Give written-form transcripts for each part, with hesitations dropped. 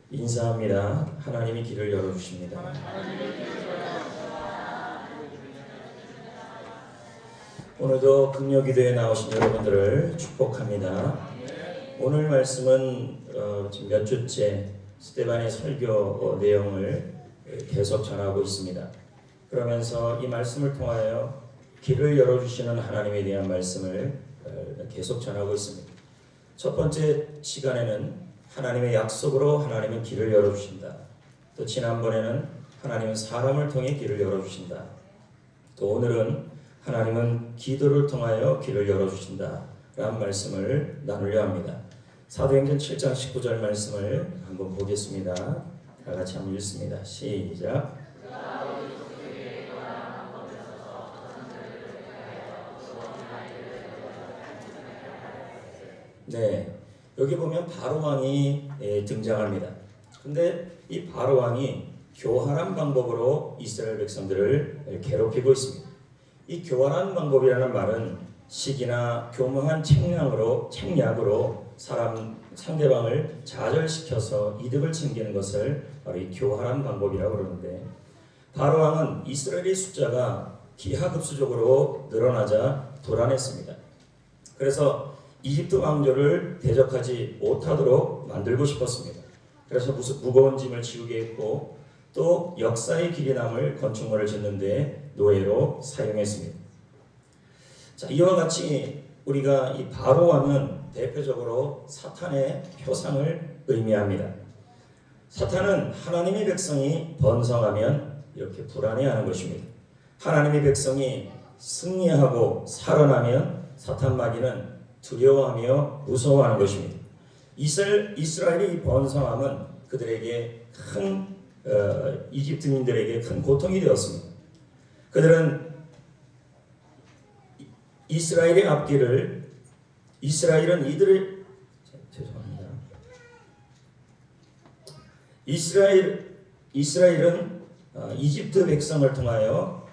인사합니다. 하나님이 길을 열어주십니다. 오늘도 금요기도에 나오신 여러분들을 축복합니다. 오늘 말씀은 지금 몇 주째 스데반의 설교 내용을 계속 전하고 있습니다. 그러면서 이 말씀을 통하여 길을 열어주시는 하나님에 대한 말씀을 계속 전하고 있습니다. 첫 번째 시간에는 하나님의 약속으로 하나님은 길을 열어주신다. 또 지난번에는 하나님은 사람을 통해 길을 열어주신다. 또 오늘은 하나님은 기도를 통하여 길을 열어주신다 라는 말씀을 나누려 합니다. 사도행전 7장 19절 말씀을 한번 보겠습니다. 다 같이 한번 읽습니다. 시작. 네, 여기 보면 바로왕이 등장합니다. 근데 이 바로왕이 교활한 방법으로 이스라엘 백성들을 괴롭히고 있습니다. 이 교활한 방법이라는 말은 시기나 교묘한 책략으로 상대방을 좌절시켜서 이득을 챙기는 것을 바로 이 교활한 방법이라고 그러는데, 바로왕은 이스라엘의 숫자가 기하급수적으로 늘어나자 도란했습니다. 그래서 이집트 왕조를 대적하지 못하도록 만들고 싶었습니다. 그래서 무거운 짐을 지우게 했고, 또 역사의 길이 남을 건축물을 짓는 데 노예로 사용했습니다. 자, 이와 같이 우리가 이 바로왕은 대표적으로 사탄의 표상을 의미합니다. 사탄은 하나님의 백성이 번성하면 이렇게 불안해하는 것입니다. 하나님의 백성이 승리하고 살아나면 사탄 마귀는 두려워하며 무서워하는 것입니다. 이스라엘의 번성함은 그들에게 이집트민들에게 큰 고통이 되었습니다. 그들은 이스라엘의 앞길을 이스라엘은 이집트 백성을 통하여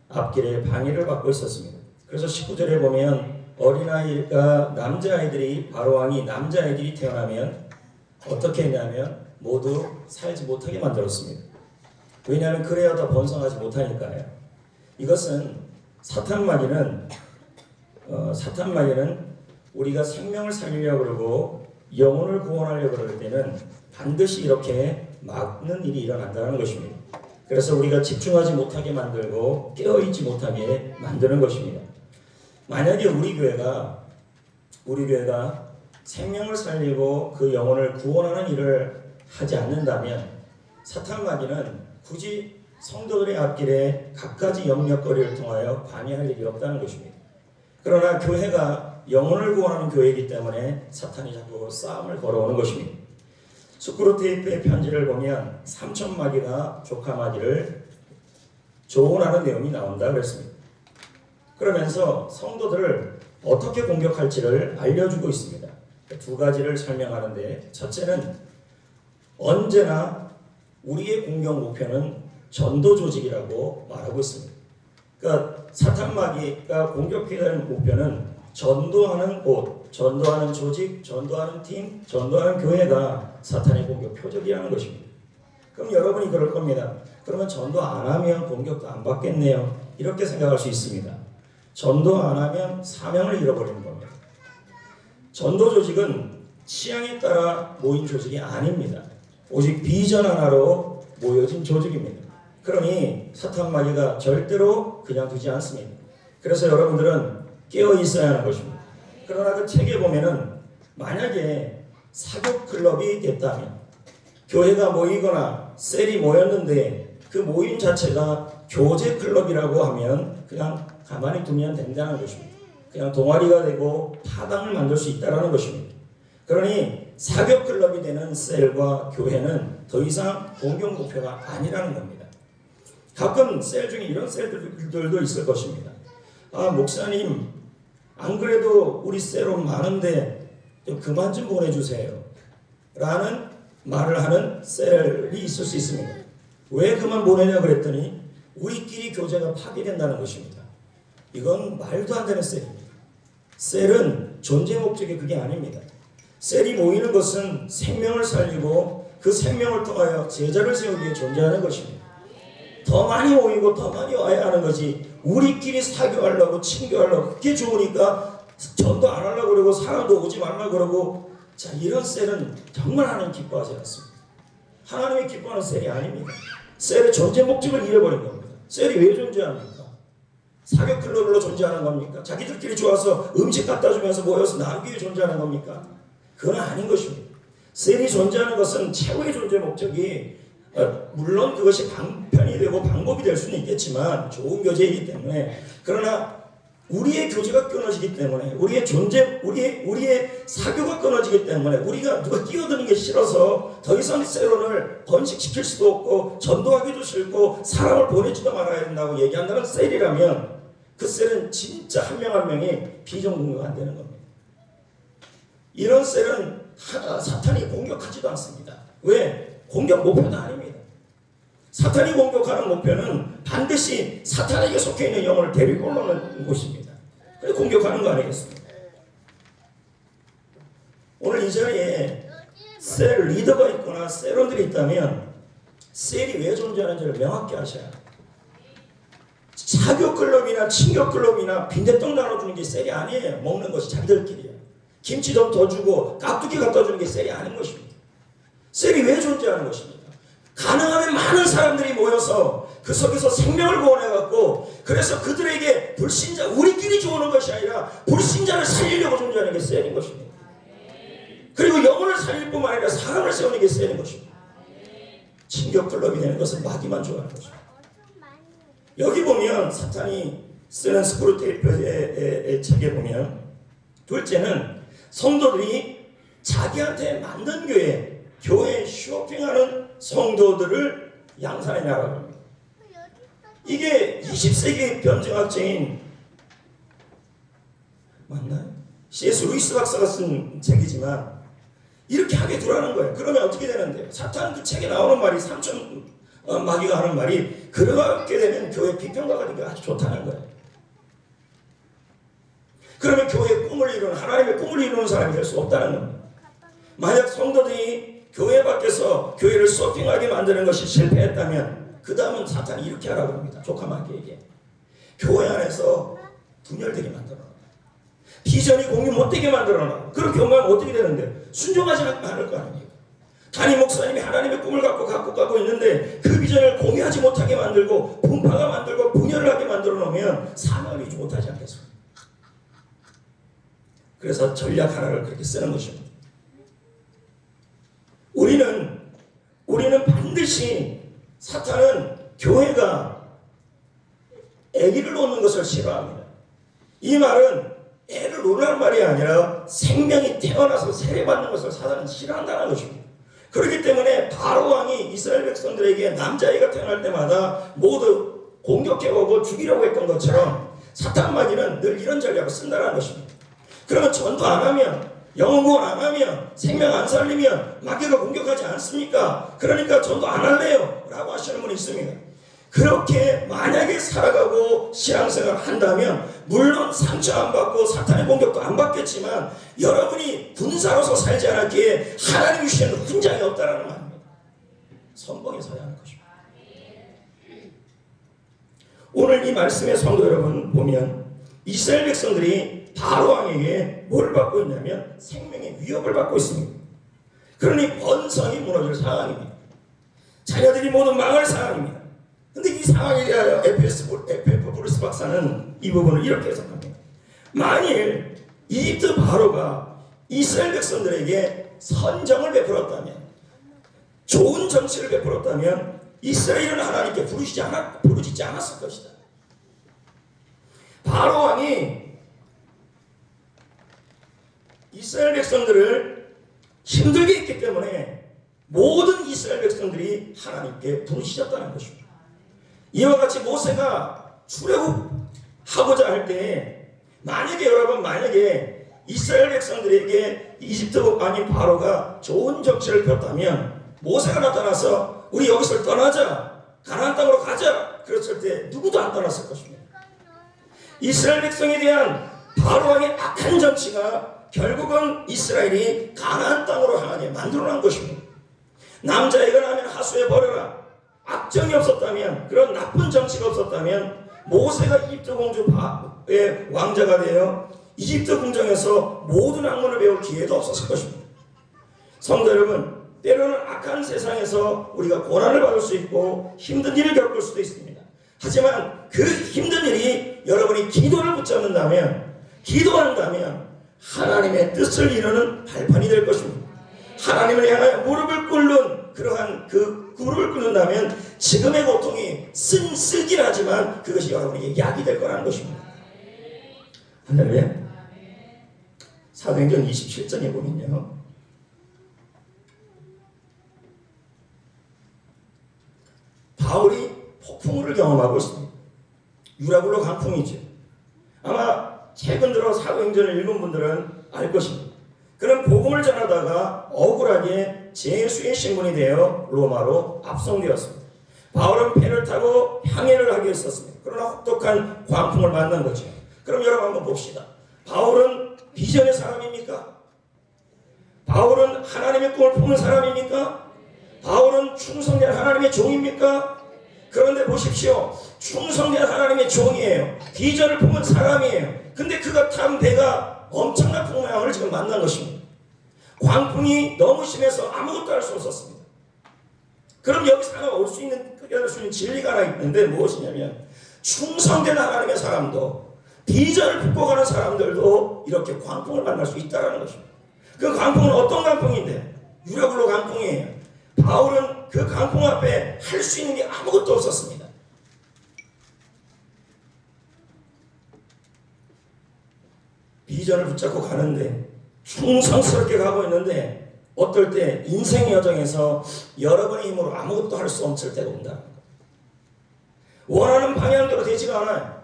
앞길에 방해를 받고 있었습니다. 그래서 19절에 보면 어린아이가 남자아이들이 바로왕이 남자아이들이 태어나면 어떻게 했냐면 모두 살지 못하게 만들었습니다. 왜냐하면 그래야 더 번성하지 못하니까요. 이것은 사탄 마귀는 우리가 생명을 살리려고 그러고 영혼을 구원하려고 그럴 때는 반드시 이렇게 막는 일이 일어난다는 것입니다. 그래서 우리가 집중하지 못하게 만들고 깨어있지 못하게 만드는 것입니다. 만약에 우리 교회가 생명을 살리고 그 영혼을 구원하는 일을 하지 않는다면 사탄 마귀는 굳이 성도들의 앞길에 갖가지 영역거리를 통하여 관여할 일이 없다는 것입니다. 그러나 교회가 영혼을 구원하는 교회이기 때문에 사탄이 자꾸 싸움을 걸어오는 것입니다. 수크루테이프의 편지를 보면 삼촌 마귀가 조카 마귀를 조언하는 내용이 나온다 그랬습니다. 그러면서 성도들을 어떻게 공격할지를 알려주고 있습니다. 두 가지를 설명하는데, 첫째는 언제나 우리의 공격 목표는 전도 조직이라고 말하고 있습니다. 그러니까 사탄 마귀가 공격해야 목표는 전도하는 곳, 전도하는 조직, 전도하는 팀, 전도하는 교회가 사탄의 공격 표적이라는 것입니다. 그럼 여러분이 그럴 겁니다. 그러면 전도 안 하면 공격도 안 받겠네요. 이렇게 생각할 수 있습니다. 전도 안 하면 사명을 잃어버리는 겁니다. 전도 조직은 취향에 따라 모인 조직이 아닙니다. 오직 비전 하나로 모여진 조직입니다. 그러니 사탄 마귀가 절대로 그냥 두지 않습니다. 그래서 여러분들은 깨어 있어야 하는 것입니다. 그러나 그 책에 보면은 만약에 사교 클럽이 됐다면, 교회가 모이거나 셀이 모였는데 그 모임 자체가 교제 클럽이라고 하면 그냥 가만히 두면 된다는 것입니다. 그냥 동아리가 되고 파당을 만들 수 있다는 것입니다. 그러니 사교 클럽이 되는 셀과 교회는 더 이상 공격 목표가 아니라는 겁니다. 가끔 셀 중에 이런 셀들도 있을 것입니다. 아, 목사님, 안 그래도 우리 셀은 많은데 좀 그만 좀 보내주세요 라는 말을 하는 셀이 있을 수 있습니다. 왜 그만 보내냐 그랬더니 우리끼리 교제가 파괴된다는 것입니다. 이건 말도 안 되는 셀입니다. 셀은 존재 목적이 그게 아닙니다. 셀이 모이는 것은 생명을 살리고 그 생명을 통하여 제자를 세우기 위해 존재하는 것입니다. 더 많이 모이고 더 많이 와야 하는 거지, 우리끼리 사교하려고 친교하려고 그게 좋으니까 전도 안 하려고 그러고 사람도 오지 말라고 그러고, 자, 이런 셀은 정말 하나님 기뻐하지 않습니다. 하나님이 기뻐하는 셀이 아닙니다. 셀의 존재 목적을 잃어버린 겁니다. 셀이 왜 존재합니까? 사교 클럽으로 존재하는 겁니까? 자기들끼리 좋아서 음식 갖다 주면서 모여서 나누기 위해 존재하는 겁니까? 그건 아닌 것입니다. 셀이 존재하는 것은 최고의 존재 목적이, 물론 그것이 방편이 되고 방법이 될 수는 있겠지만 좋은 교제이기 때문에, 그러나 우리의 교제가 끊어지기 때문에, 우리의 존재, 우리의 사교가 끊어지기 때문에, 우리가 누가 끼어드는 게 싫어서 더 이상 셀원을 번식시킬 수도 없고 전도하기도 싫고 사람을 보내지도 말아야 된다고 얘기한다는 셀이라면, 그 셀은 진짜 한 명 한 명이 비전공유가 안 되는 겁니다. 이런 셀은 사탄이 공격하지도 않습니다. 왜? 공격 목표는 아닙니다. 사탄이 공격하는 목표는 반드시 사탄에게 속해 있는 영혼을 데리고 올라오는 곳입니다. 그래서 공격하는 거 아니겠습니까? 오늘 이 자리에 셀 리더가 있거나 셀원들이 있다면 셀이 왜 존재하는지를 명확히 아셔야 합니다. 사교 클럽이나 친교 클럽이나 빈대떡 나눠주는 게 셀이 아니에요. 먹는 것이 자기들끼리요. 김치 좀 더 주고 깍두기 갖다 주는 게 셀이 아닌 것입니다. 셀이 왜 존재하는 것입니까? 가능하면 많은 사람들이 모여서 그 속에서 생명을 구원해갖고, 그래서 그들에게 불신자, 우리끼리 좋아하는 것이 아니라 불신자를 살리려고 존재하는 게 셀인 것입니다. 그리고 영혼을 살릴 뿐만 아니라 사람을 세우는 게 셀인 것입니다. 친교 클럽이 되는 것은 마귀만 좋아하는 것입니다. 여기 보면 사탄이 쓰는 스크루테이프의 책에 보면, 둘째는 성도들이 자기한테 만든 교회에 쇼핑하는 성도들을 양산해 나가는 겁니다. 이게 20세기 변증학자인 맞나요? C.S. 루이스 박사가 쓴 책이지만 이렇게 하게 두라는 거예요. 그러면 어떻게 되는데요? 사탄 그 책에 나오는 말이, 삼천 마귀가 하는 말이, 그렇게 되면 교회 비평가가 되기 아주 좋다는 거예요. 그러면 교회의 꿈을 이루는, 하나님의 꿈을 이루는 사람이 될 수 없다는 겁니다. 만약 성도들이 교회 밖에서 교회를 쇼핑하게 만드는 것이 실패했다면, 그 다음은 사탄이 이렇게 하라고 합니다. 조카 마귀에게 교회 안에서 분열되게 만들어놔, 비전이 공유 못되게 만들어놔. 그렇게 하면 어떻게 되는데? 순종하지 않을 거 아닙니까? 담임 목사님이 하나님의 꿈을 갖고 가고 있는데 그 비전을 공유하지 못하게 만들고 분파가 만들고 분열을 하게 만들어 놓으면 사명을 이루지 못하지 않겠습니까? 그래서 전략 하나를 그렇게 쓰는 것입니다. 우리는 반드시, 사탄은 교회가 아기를 놓는 것을 싫어합니다. 이 말은 애를 놓으라는 말이 아니라 생명이 태어나서 세례받는 것을 사탄은 싫어한다는 것입니다. 그렇기 때문에 바로 왕이 이스라엘 백성들에게 남자아이가 태어날 때마다 모두 공격해오고 죽이려고 했던 것처럼 사탄 마귀는 늘 이런 전략을 쓴다는 것입니다. 그러면 전도 안 하면, 영혼 구원 안 하면, 생명 안 살리면 마귀가 공격하지 않습니까? 그러니까 전도 안 할래요 라고 하시는 분이 있습니다. 그렇게 만약에 살아가고 신앙생활을 한다면 물론 상처 안 받고 사탄의 공격도 안 받겠지만 여러분이 군사로서 살지 않았기에 하나님이 주시는 훈장이 없다는 말입니다. 선봉에 서야 하는 것입니다. 오늘 이 말씀의 성도 여러분 보면 이스라엘 백성들이 바로 왕에게 뭘 받고 있냐면 생명의 위협을 받고 있습니다. 그러니 번성이 무너질 상황입니다. 자녀들이 모두 망할 상황입니다. 근데 이 상황에 대하여 FF 브루스 박사는 이 부분을 이렇게 해석합니다. 만일 이집트 바로가 이스라엘 백성들에게 선정을 베풀었다면, 좋은 정치를 베풀었다면 이스라엘은 하나님께 부르짖지 않았을 것이다. 바로 왕이 이스라엘 백성들을 힘들게 했기 때문에 모든 이스라엘 백성들이 하나님께 부르짖었다는 것입니다. 이와 같이 모세가 출애굽하고자 할 때 만약에 이스라엘 백성들에게 이집트 아닌 바로가 좋은 정치를 폈다면 모세가 나타나서 우리 여기서 떠나자, 가나안 땅으로 가자 그랬을 때 누구도 안 떠났을 것입니다. 이스라엘 백성에 대한 바로 왕의 악한 정치가 결국은 이스라엘이 가나안 땅으로 향하게 만들어낸 것입니다. 남자애가 나면 하수해 버려라. 악정이 없었다면, 그런 나쁜 정치가 없었다면 모세가 이집트 공주의 왕자가 되어 이집트 궁정에서 모든 학문을 배울 기회도 없었을 것입니다. 성도 여러분, 때로는 악한 세상에서 우리가 고난을 받을 수 있고 힘든 일을 겪을 수도 있습니다. 하지만 그 힘든 일이 여러분이 기도를 붙잡는다면, 기도한다면 하나님의 뜻을 이루는 발판이 될 것입니다. 하나님을 향하여 무릎을 꿇는 그러한 그 무릎을 꿇는다면 지금의 고통이 쓰긴 하지만 그것이 여러분에게 약이 될 거라는 것입니다. 할렐루야. 사도행전 27장에 보면요, 바울이 폭풍우를 경험하고 있습니다. 유라굴로 강풍이죠. 아마 최근 들어 사도행전을 읽은 분들은 알 것입니다. 그는 복음을 전하다가 억울하게 제수의 신분이 되어 로마로 압송되었습니다. 바울은 배를 타고 항해를 하게 했었습니다. 그러나 혹독한 광풍을 만난 거죠. 그럼 여러분 한번 봅시다. 바울은 비전의 사람입니까? 바울은 하나님의 꿈을 품은 사람입니까? 바울은 충성된 하나님의 종입니까? 그런데 보십시오. 충성된 하나님의 종이에요. 비전을 품은 사람이에요. 근데 그가 탄 배가 엄청난 풍랑을 지금 만난 것입니다. 광풍이 너무 심해서 아무것도 할 수 없었습니다. 그럼 여기서 하나 올 수 있는 진리가 하나 있는데 무엇이냐면, 충성된 하나님의 사람도, 비전을 품고 가는 사람들도 이렇게 광풍을 만날 수 있다는 것입니다. 그 광풍은 어떤 광풍인데? 유라굴로 광풍이에요. 바울은 그 강풍 앞에 할 수 있는 게 아무것도 없었습니다. 비전을 붙잡고 가는데, 충성스럽게 가고 있는데, 어떨 때 인생의 여정에서 여러분의 힘으로 아무것도 할 수 없을 때가 온다. 원하는 방향대로 되지가 않아요.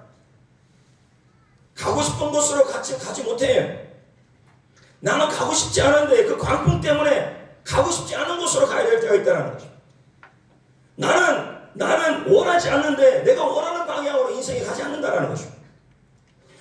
가고 싶은 곳으로 가지 못해요. 나는 가고 싶지 않은데 그 광풍 때문에 가고 싶지 않은 곳으로 가야 될 때가 있다는 거죠. 나는 원하지 않는데 내가 원하는 방향으로 인생이 가지 않는다는 거죠.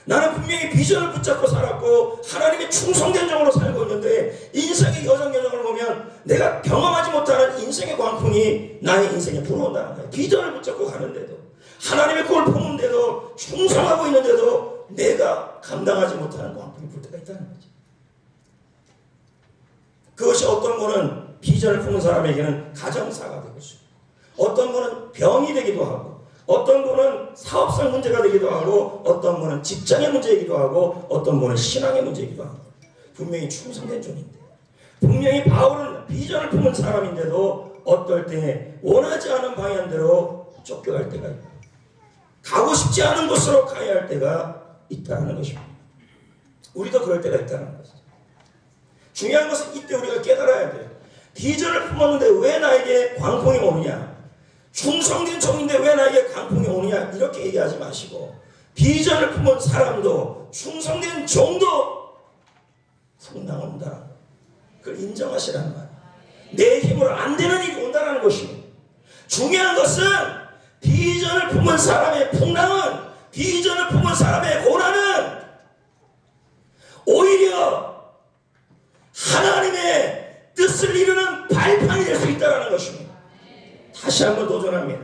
나는 분명히 비전을 붙잡고 살았고 하나님의 충성된 종으로 살고 있는데 인생의 여정을 보면 내가 경험하지 못하는 인생의 광풍이 나의 인생에 불어온다는 거예요. 비전을 붙잡고 가는데도, 하나님의 꿈을 품는데도, 충성하고 있는데도 내가 감당하지 못하는 광풍이 불 때가 있다는 거죠. 그것이 어떤 분은 비전을 품은 사람에게는 가정사가 되고 있습니다. 어떤 분은 병이 되기도 하고, 어떤 분은 사업상 문제가 되기도 하고, 어떤 분은 직장의 문제이기도 하고, 어떤 분은 신앙의 문제이기도 하고. 분명히 충성된 종인데, 분명히 바울은 비전을 품은 사람인데도 어떨 때 원하지 않은 방향대로 쫓겨갈 때가 있고, 가고 싶지 않은 곳으로 가야 할 때가 있다는 것입니다. 우리도 그럴 때가 있다는 것이죠. 중요한 것은 이때 우리가 깨달아야 돼요. 비전을 품었는데 왜 나에게 광풍이 오느냐? 충성된 종인데 왜 나에게 광풍이 오느냐? 이렇게 얘기하지 마시고, 비전을 품은 사람도, 충성된 종도 풍랑이 온다. 그걸 인정하시라는 말이에요. 내 힘으로 안 되는 일이 온다는 것입니다. 중요한 것은 비전을 품은 사람의 풍랑은, 비전을 품은 사람의 고난은 오히려 하나님의 뜻을 이루는 발판이 될 수 있다는 것입니다. 다시 한번 도전합니다.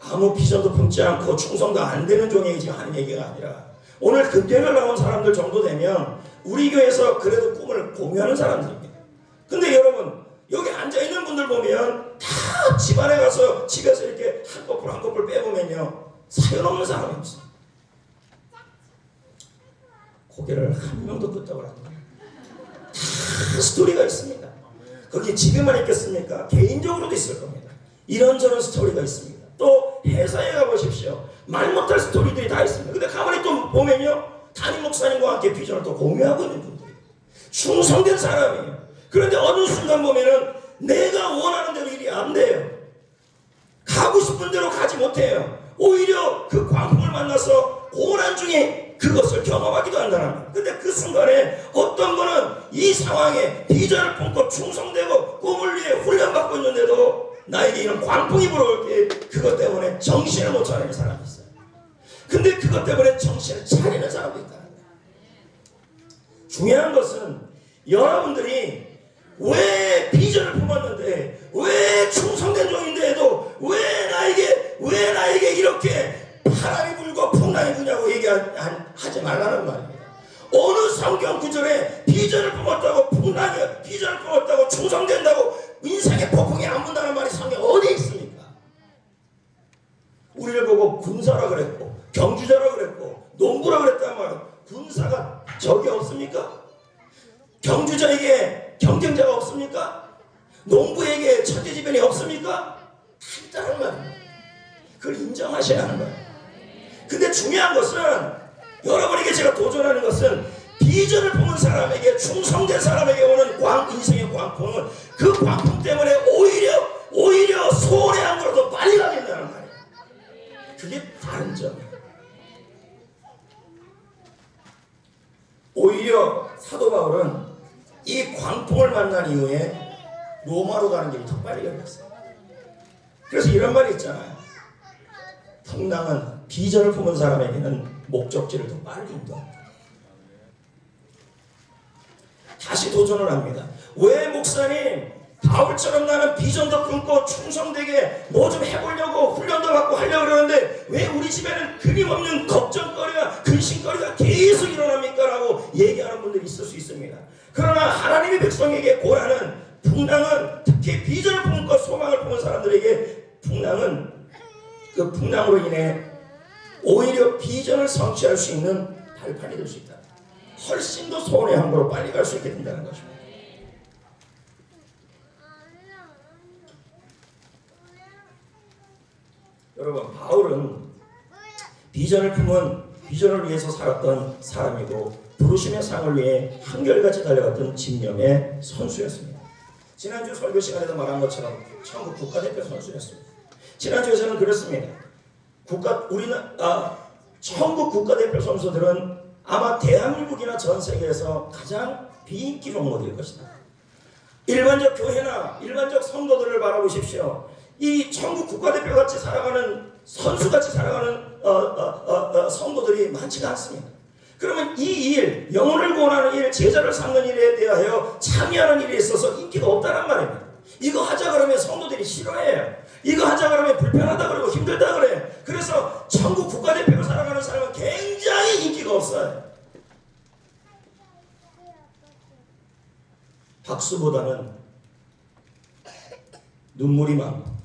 아무 비전도 품지 않고 충성도 안 되는 종에게 지금 하는 얘기가 아니라, 오늘 금요일 나온 사람들 정도 되면 우리 교회에서 그래도 꿈을 공유하는 사람들입니다. 근데 여러분, 여기 앉아있는 분들 보면 다 집안에 가서 집에서 이렇게 한 커플 빼보면요, 사연 없는 사람이 없어요. 고개를 한 명도 끄떡을 안 해요. 다 스토리가 있습니다. 거기 집에만 있겠습니까? 개인적으로도 있을 겁니다. 이런저런 스토리가 있습니다. 또 회사에 가보십시오. 말 못할 스토리들이 다 있습니다. 근데 가만히 또 보면요, 담임 목사님과 함께 비전을 또 공유하고 있는 분들이 충성된 사람이에요. 그런데 어느 순간 보면은 내가 원하는 대로 일이 안 돼요. 가고 싶은 대로 가지 못해요. 오히려 그 광풍을 만나서 고난 중에 그것을 경험하기도 한다는 거예요. 근데 그 순간에 어떤 분은 이 상황에 비전을 품고 충성되고 꿈을 위해 훈련받고 있는데도 나에게 이런 광풍이 불어올 때 그것 때문에 정신을 못 차리는 사람이 있어요. 근데 그것 때문에 정신을 차리는 사람도 있다는 거예요. 중요한 것은 여러분들이 왜 비전을 충성된다고 인생의 폭풍이 안 분다는 말이 성경에 어디 있습니까? 우리를 보고 군사라 그랬고 경주자라 그랬고 농부라 그랬단 말이에요. 군사가 적이 없습니까? 경주자에게 경쟁자가 없습니까? 농부에게 천재지변이 없습니까? 있다는 말이에요. 그걸 인정하셔야 하는 거예요. 근데 중요한 것은 여러분에게 제가 도전하는 것은 비전을 품은 사람에게 충성된 사람에게 오는 인생의 광풍은 그 광풍 때문에 오히려 소원의 항구로 더 빨리 가겠다는 말이에요. 그게 다른 점이에요. 오히려 사도 바울은 이 광풍을 만난 이후에 로마로 가는 길이 더 빨리 열렸어요. 그래서 이런 말이 있잖아요. 풍랑은 비전을 품은 사람에게는 목적지를 더 빨리 인도합니다. 다시 도전을 합니다. 왜 목사님 바울처럼 나는 비전도 품고 충성되게 뭐 좀 해보려고 훈련도 받고 하려고 그러는데 왜 우리 집에는 끊임없는 걱정거리가 근심거리가 계속 일어납니까? 라고 얘기하는 분들이 있을 수 있습니다. 그러나 하나님의 백성에게 고난은 풍랑은 특히 비전을 품고 소망을 품은 사람들에게 풍랑은 그 풍랑으로 인해 오히려 비전을 성취할 수 있는 발판이 될 수 있다. 훨씬 더 소원의 항구로 빨리 갈 수 있게 된다는 것입니다. 여러분, 바울은 비전을 품은 비전을 위해서 살았던 사람이고 부르심의 상을 위해 한결같이 달려갔던 진념의 선수였습니다. 지난주 설교 시간에도 말한 것처럼 천국 국가대표 선수였습니다. 지난주에서는 그랬습니다. 천국 국가대표 선수들은 아마 대한민국이나 전 세계에서 가장 비인기 종목일 것이다. 일반적 교회나 일반적 성도들을 바라보십시오. 이 천국 국가대표 같이 살아가는 선수같이 살아가는 성도들이 많지가 않습니다. 그러면 이 일, 영혼을 구원하는 일, 제자를 삼는 일에 대하여 참여하는 일에 있어서 인기가 없다는 말입니다. 이거 하자 그러면 성도들이 싫어해요. 이거 하자 그러면 불편하다 그러고 힘들다 그래. 그래서 천국 국가대표로 살아가는 사람은 굉장히 인기가 없어요. 박수보다는 눈물이 많고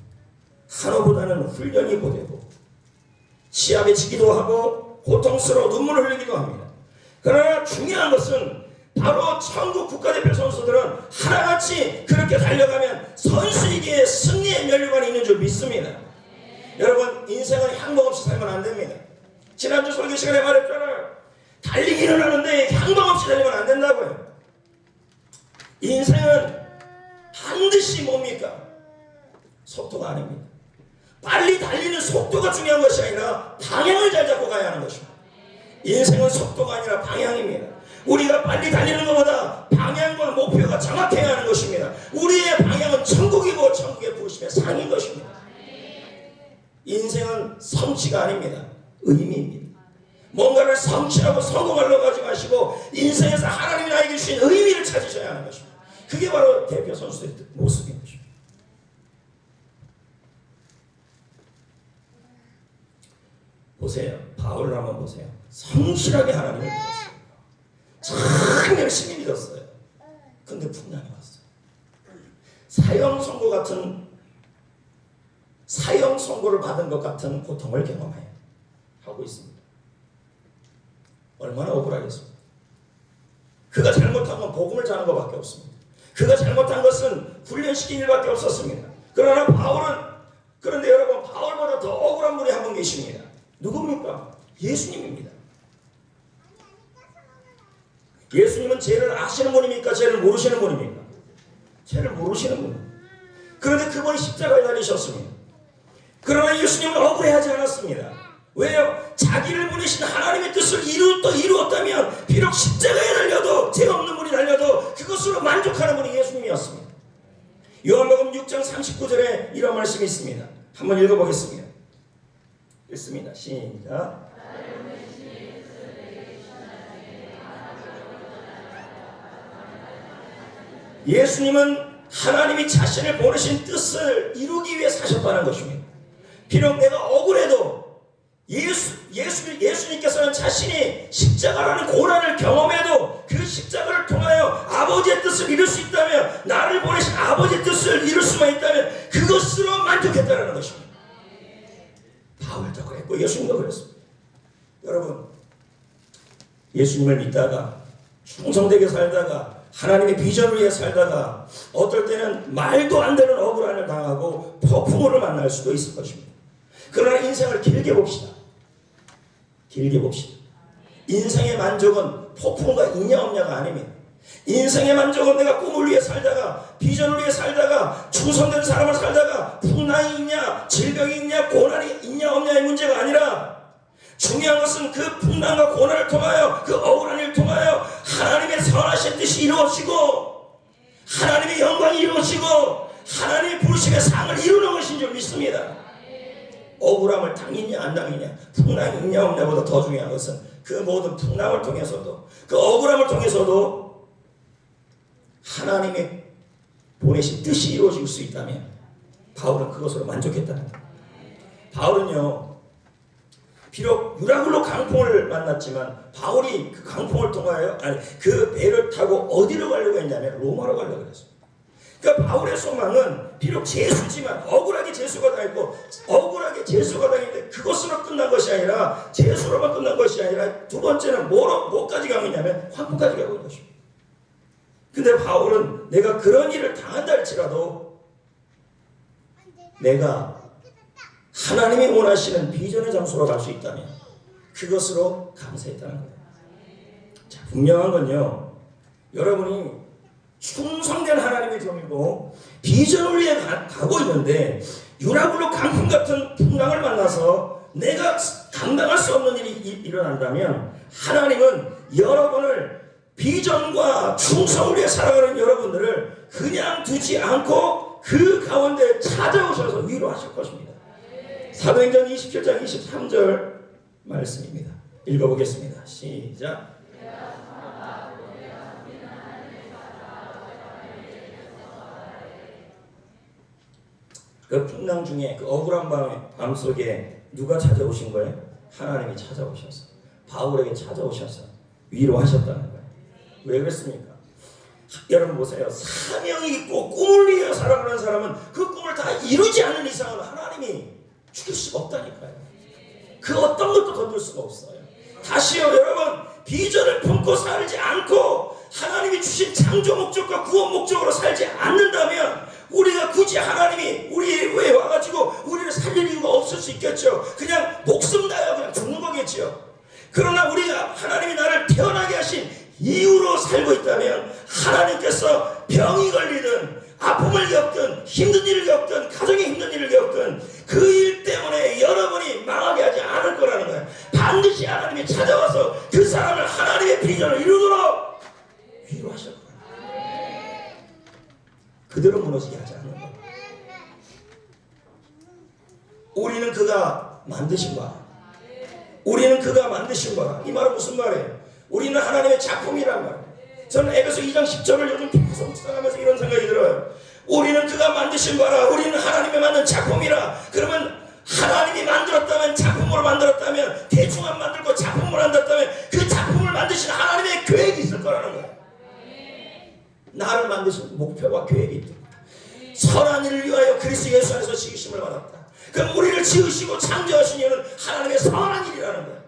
한호보다는 훈련이 고되고 시합에 지기도 하고 고통스러워 눈물을 흘리기도 합니다. 그러나 중요한 것은 바로 천국 국가대표 선수들은 하나같이 그렇게 달려가면 선수이기에 승리의 면류관이 있는 줄 믿습니다. 여러분, 인생은 향방 없이 살면 안 됩니다. 지난주 설교 시간에 말했잖아요. 달리기는 하는데 향방 없이 달리면 안 된다고요. 인생은 반드시 뭡니까? 속도가 아닙니다. 빨리 달리는 속도가 중요한 것이 아니라 방향을 잘 잡고 가야 하는 것입니다. 인생은 속도가 아니라 방향입니다. 우리가 빨리 달리는 것보다 방향과 목표가 정확해야 하는 것입니다. 우리의 방향은 천국이고 천국의 부르심의 상인 것입니다. 인생은 성취가 아닙니다. 의미입니다. 뭔가를 성취하고 성공하려고 하지 마시고 인생에서 하나님이 나에게 주신 의미를 찾으셔야 하는 것입니다. 그게 바로 대표 선수의 모습인 것입니다. 보세요. 바울을 한번 보세요. 성실하게 하나님을 믿었어요. 참 열심히 믿었어요. 근데 풍랑이 왔어요. 사형 선고를 받은 것 같은 고통을 경험하고 있습니다. 얼마나 억울하겠습니까? 그가 잘못한 건 복음을 자는 것밖에 없습니다. 그가 잘못한 것은 훈련시킨 일밖에 없었습니다. 그런데 여러분, 바울보다 더 억울한 분이 한 분 계십니다. 누굽니까? 예수님입니다. 예수님은 죄를 아시는 분입니까? 죄를 모르시는 분입니까? 죄를 모르시는 분. 그런데 그분이 십자가에 달리셨습니다. 그러나 예수님은 억울해하지 않았습니다. 왜요? 자기를 보내신 하나님의 뜻을 이루었다면 비록 십자가에 달려도 죄 없는 분이 달려도 그것으로 만족하는 분이 예수님이었습니다. 요한복음 6장 39절에 이런 말씀이 있습니다. 한번 읽어보겠습니다. 읽습니다. 시작. 예수님은 하나님이 자신을 보내신 뜻을 이루기 위해 사셨다는 것입니다. 비록 내가 억울해도 예수님께서는 자신이 십자가라는 고난을 경험해도 그 십자가를 통하여 아버지의 뜻을 이룰 수 있다면, 나를 보내신 아버지의 뜻을 이룰 수만 있다면 그것으로 만족했다는 것입니다. 바울도 그랬고 예수님도 그랬습니다. 여러분, 예수님을 믿다가 충성되게 살다가 하나님의 비전을 위해 살다가 어떨 때는 말도 안 되는 억울함을 당하고 폭풍우를 만날 수도 있을 것입니다. 그러나 인생을 길게 봅시다. 길게 봅시다. 인생의 만족은 폭풍우가 있냐 없냐가 아닙니다. 인생의 만족은 내가 꿈을 위해 살다가, 비전을 위해 살다가, 충성된 사람을 살다가 풍랑이 있냐, 질병이 있냐, 고난이 있냐 없냐의 문제가 아니라, 중요한 것은 그 풍랑과 고난을 통하여, 그 억울한 일을 통하여 하나님의 선하신 뜻이 이루어지고 하나님의 영광이 이루어지고 하나님의 부르심의 상을 이루는 것인 줄 믿습니다. 억울함을 당했냐 안 당했냐, 풍랑이 있냐 없냐보다 더 중요한 것은 그 모든 풍랑을 통해서도, 그 억울함을 통해서도 하나님의 보내신 뜻이 이루어질 수 있다면 바울은 그것으로 만족했다는 거예요. 바울은요, 비록 유라굴로 강풍을 만났지만 바울이 그 강풍을 통하여, 그 배를 타고 어디로 가려고 했냐면 로마로 가려고 그랬어요. 그러니까 바울의 소망은 비록 재수지만, 억울하게 재수가 당했고 억울하게 재수가 당했는데 그것으로 끝난 것이 아니라, 재수로만 끝난 것이 아니라 두 번째는 뭐까지 가고 있냐면 황풍까지 가고 있는 것입니다. 근데 바울은 내가 그런 일을 당한다 할지라도 내가 하나님이 원하시는 비전의 장소로 갈 수 있다면 그것으로 감사했다는 거예요. 자, 분명한 건요, 여러분이 충성된 하나님의 종이고 비전을 위해 가고 있는데 유라굴로 강풍 같은 풍랑을 만나서 내가 감당할 수 없는 일이 일어난다면 하나님은 여러분을, 비전과 충성을 위해 살아가는 여러분들을 그냥 두지 않고 그 가운데 찾아오셔서 위로하실 것입니다. 사도행전 27장 23절 말씀입니다. 읽어보겠습니다. 시작. 그 풍랑 중에, 그 억울한 밤 속에 누가 찾아오신 거예요? 하나님이 찾아오셔서, 바울에게 찾아오셔서 위로하셨다는 거예요. 왜 그랬습니까? 여러분 보세요. 사명이 있고 꿈을 위해 살아가는 사람은 그 꿈을 다 이루지 않는 이상은 하나님이 죽일 수가 없다니까요. 그 어떤 것도 건들 수가 없어요. 다시요, 여러분, 비전을 품고 살지 않고 하나님이 주신 창조 목적과 구원 목적으로 살지 않는다면 우리가 굳이 하나님이 우리에 와가지고 우리를 살릴 이유가 없을 수 있겠죠. 그냥 목숨 다여 그냥 죽는 거겠죠. 그러나 우리가 하나님이 나를 태어나게 하신 이유로 살고 있다면 하나님께서 병이 걸리든 아픔을 겪든 힘든 일을 겪든 가정에 힘든 일을 겪든 그 일 때문에 여러분이 망하게 하지 않을 거라는 거예요. 반드시 하나님이 찾아와서 그 사람을 하나님의 비전을 이루도록 위로하실 거예요. 그대로 무너지게 하지 않는 거예요. 우리는 그가 만드신 거야. 우리는 그가 만드신 거야. 이 말은 무슨 말이에요? 우리는 하나님의 작품이란 말이에요. 저는 에베소 2장 10절을 요즘 계속 묵상하면서 이런 생각이 들어요. 우리는 그가 만드신 거라. 우리는 하나님의 만든 작품이라. 그러면 하나님이 만들었다면, 작품으로 만들었다면, 대충 안 만들고 작품으로 만들었다면 그 작품을 만드신 하나님의 계획이 있을 거라는 거예요. 나를 만드신 목표와 계획이 있다. 선한 일을 위하여 그리스도 예수 안에서 지으심을 받았다. 그럼 우리를 지으시고 창조하신 이유는 하나님의 선한 일이라는 거예요.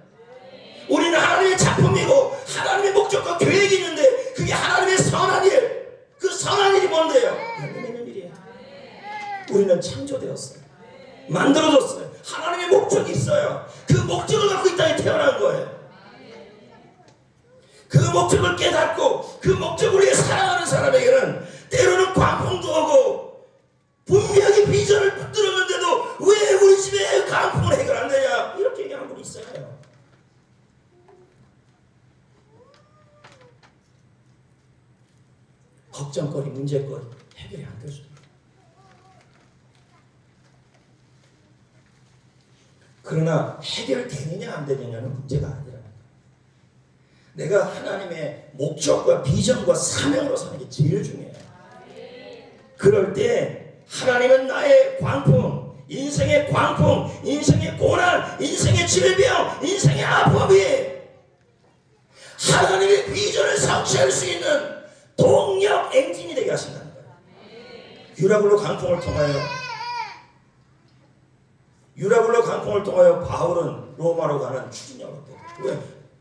우리는 하나님의 작품이고 하나님의 목적과 계획이 있는데 그게 하나님의 선한 일. 그 선한 일이 뭔데요? 하나님의 일이에요. 우리는 창조되었어요. 만들어졌어요. 하나님의 목적이 있어요. 그 목적을 갖고 이 땅에 태어난 거예요. 그 목적을 깨닫고 그 목적을 위해 살아가는 사람에게는 때로는 광풍도 오고 분명히 비전을 붙들었는데도 왜 우리 집에 광풍을 해결 안 되냐, 이렇게 얘기하는 분이 있어요. 걱정거리, 문제거리 해결이 안 될 수도 있어요. 그러나 해결되느냐 안 되느냐는 문제가 아니라 내가 하나님의 목적과 비전과 사명으로 사는 게 제일 중요해요. 그럴 때 하나님은 나의 광풍, 인생의 광풍, 인생의 고난, 인생의 질병, 인생의 아픔이 하나님의 비전을 성취할 수 있는 동력 엔진이 되게 하신다는 거예요. 유라굴로 강풍을 통하여 바울은 로마로 가는 추진력을 얻었어요. 왜?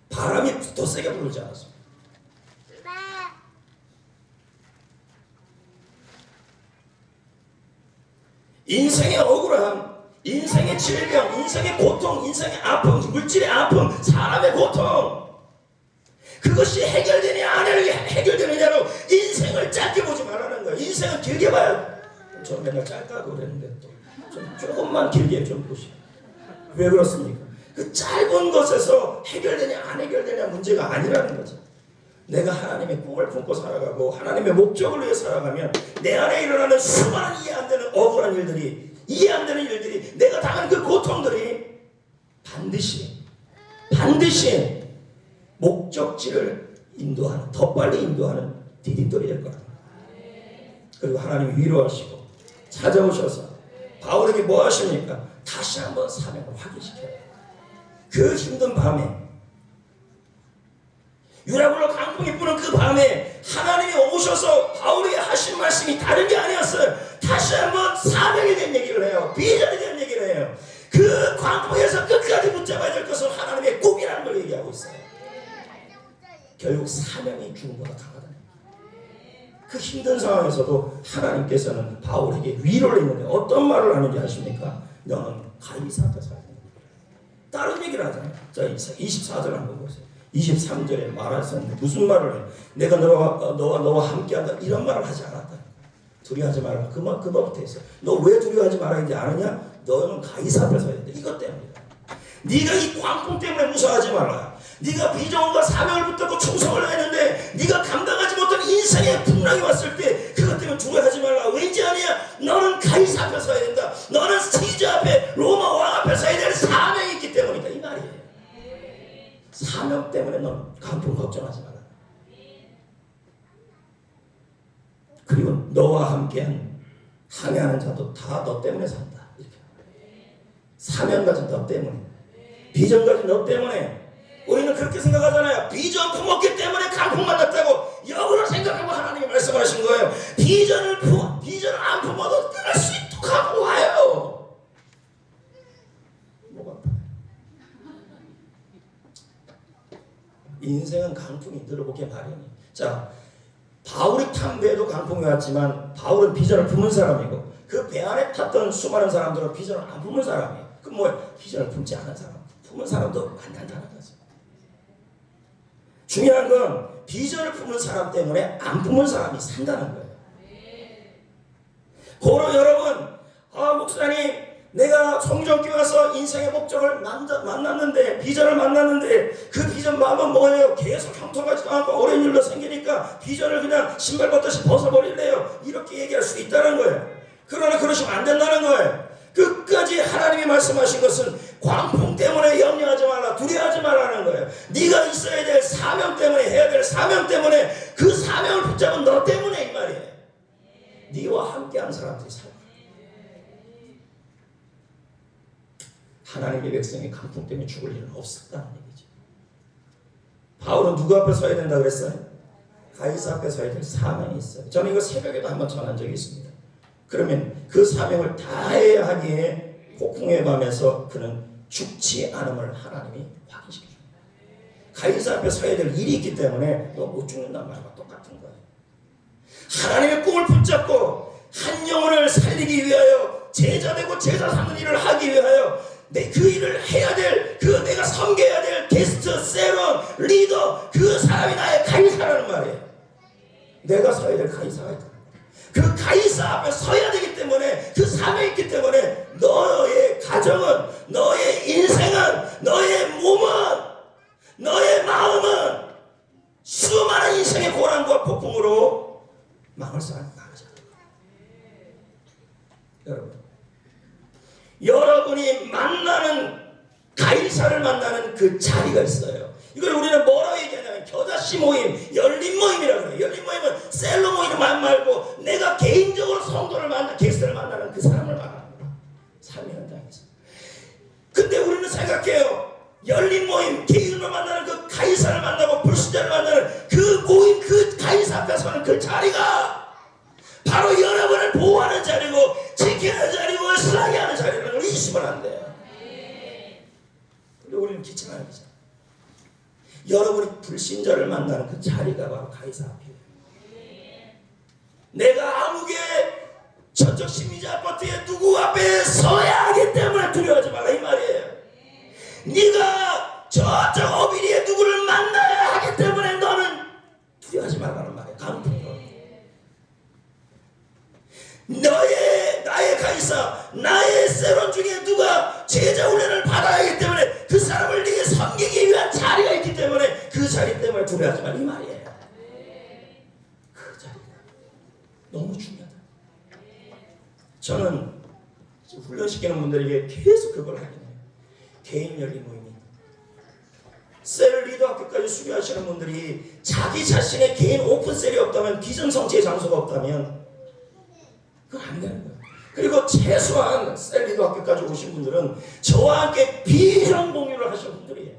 바람이 더 세게 불지 않았습니다. 인생의 억울함, 인생의 질병, 인생의 고통, 인생의 아픔, 물질의 아픔, 사람의 고통, 그것이 해결되냐 안 해결되느냐로 인생을 짧게 보지 말라는 거예요. 인생을 길게 봐야. 저는 맨날 짧다고 그랬는데 또 조금만 길게 좀 보시죠. 왜 그렇습니까? 그 짧은 것에서 해결되냐 안 해결되냐 문제가 아니라는 거죠. 내가 하나님의 꿈을 품고 살아가고 하나님의 목적을 위해 살아가면 내 안에 일어나는 수많은 이해 안 되는 억울한 일들이, 이해 안 되는 일들이, 내가 당한 그 고통들이 반드시 목적지를 인도하는, 더 빨리 인도하는 디딤돌이 될 거랍니다. 그리고 하나님이 위로하시고 찾아오셔서 바울에게 뭐 하십니까? 다시 한번 사명을 확인시켜요. 그 힘든 밤에, 유라굴로 강풍이 부는 그 밤에 하나님이 오셔서 바울에게 하신 말씀이 다른 게 아니었어요. 다시 한번 사명에 대한 얘기를 해요. 비전에 대한 얘기를 해요. 그 광풍에서 끝까지 붙잡아야 될 것은 하나님의 꿈이라는 걸 얘기하고 있어요. 결국 사명이 죽음보다 강하다. 그 힘든 상황에서도 하나님께서는 바울에게 위로를 했는데 어떤 말을 하는지 아십니까? 너는 가이사 앞에 살아야 된다. 다른 얘기를 하잖아요. 자, 24절 한번 보세요. 23절에 말하셨는데 무슨 말을 해요? 내가 너와 함께한다 이런 말을 하지 않았다. 두려워하지 말라. 그 말부터 했어요. 너 왜 두려워하지 말아야 되는지 아느냐? 너는 가이사 앞에 서야 된다. 이것 때문이다. 네가 이 광풍 때문에 무서워하지 말라. 네가 비전과 사명을 붙잡고 충성을 했는데 네가 감당하지 못한 인생의 풍랑이 왔을 때 그것 때문에 두려워하지 말라. 왠지 아니야. 너는 가이사 앞에 서야 된다. 너는 시저 앞에, 로마 왕 앞에 서야 될 사명이 있기 때문이다. 이 말이에요. 사명 때문에 넌 강풍 걱정하지 마라. 그리고 너와 함께한 항해하는 자도 다 너 때문에 산다. 이렇게. 사명 가진 너 때문에, 비전 가진 너 때문에. 우리는 그렇게 생각하잖아요. 비전 품었기 때문에 강풍 만났다고 역으로 생각하고 하나님이 말씀하신 거예요. 비전을 안 품어도 끊을 수 있도록 강풍 와요. 뭐가 인생은 강풍이 들어오게 마련이에요. 자, 바울이 탄 배에도 강풍이 왔지만 바울은 비전을 품은 사람이고 그 배 안에 탔던 수많은 사람들은 비전을 안 품은 사람이에요. 그럼 뭐예요? 비전을 품지 않은 사람, 품은 사람도 만난다는 거죠. 중요한 건 비전을 품은 사람 때문에 안 품은 사람이 산다는 거예요. 고로 여러분, 목사님, 내가 성전교회 와서 인생의 목적을 만났는데, 비전을 만났는데 그 비전 마음은 뭐예요? 계속 형통하지도 않고 어려운 일도 생기니까 비전을 그냥 신발 벗듯이 벗어버릴래요. 이렇게 얘기할 수 있다는 거예요. 그러나 그러시면 안 된다는 거예요. 끝까지 하나님이 말씀하신 것은 광풍 때문에 염려하지 말라, 두려워하지 말라는 거예요. 네가 있어야 될 사명 때문에, 해야 될 사명 때문에, 그 사명을 붙잡은 너 때문에 이 말이에요. 네와 함께한 사람들이 살아. 하나님의 백성이 강풍 때문에 죽을 일은 없었다는 얘기죠. 바울은 누구 앞에 서야 된다 그랬어요? 가이사 앞에 서야 될 사명이 있어요. 저는 이거 새벽에도 한번 전한 적이 있습니다. 그러면 그 사명을 다해야 하기에 폭풍의 밤에서 그는 죽지 않음을 하나님이 확인시켜줍니다. 가이사 앞에 서야 될 일이 있기 때문에 너 못 죽는다는 말과 똑같은 거예요. 하나님의 꿈을 붙잡고 한 영혼을 살리기 위하여 제자 되고 제자 삼는 일을 하기 위하여 그 일을 해야 될, 내가 섬겨야 될 게스트, 세론, 리더, 그 사람이 나의 가이사라는 말이에요. 내가 서야 될 가이사가 있다. 그 가이사 앞에 서야 되기 때문에, 그 사명이 있기 때문에 너의 가정은, 너의 인생은, 너의 몸은, 너의 마음은 수많은 인생의 고난과 폭풍으로 망할 사람이 많아져요. 여러분이 만나는, 가이사를 만나는 그 자리가 있어요. 이걸 우리는 뭐라고 얘기하냐면 겨자씨 모임, 열린 모임이라고 그래요. 열린 모임은 셀로 모임만 말고 내가 개인적으로 성도를 게스트를 만나는 그 사람을 말하는 거예요. 기침하는 거죠. 여러분이 불신자를 만나는 그 자리가 바로 가이사 앞이에요. 내가 암흑의 전적 심리자 아파트에 누구 앞에 서야 하기 때문에 두려워하지 말라 이 말이에요. 네가 저쪽 어비리에 누구를 만나야 하기 때문에 너는 두려워하지 말라는 말이에요. 강풍으로. 나의 가이사, 나의 세론 중에 누가 제자 훈련을 받아야 하기 때문에 그 사람을 네게 섬기기 위한 자리가 있기 때문에 그 자리 때문에 두려워하지 말라 이 말이에요. 그 자리가 너무 중요하다. 저는 훈련시키는 분들에게 계속 그걸 하긴 해요. 개인 열린 모임이 셀 리더 학교까지 수료하시는 분들이 자기 자신의 개인 오픈셀이 없다면, 비전성취의 장소가 없다면 그건 안 되는 거예요. 그리고 최소한 셀 리더 학교까지 오신 분들은 저와 함께 비전 공유를 하시는 분들이에요.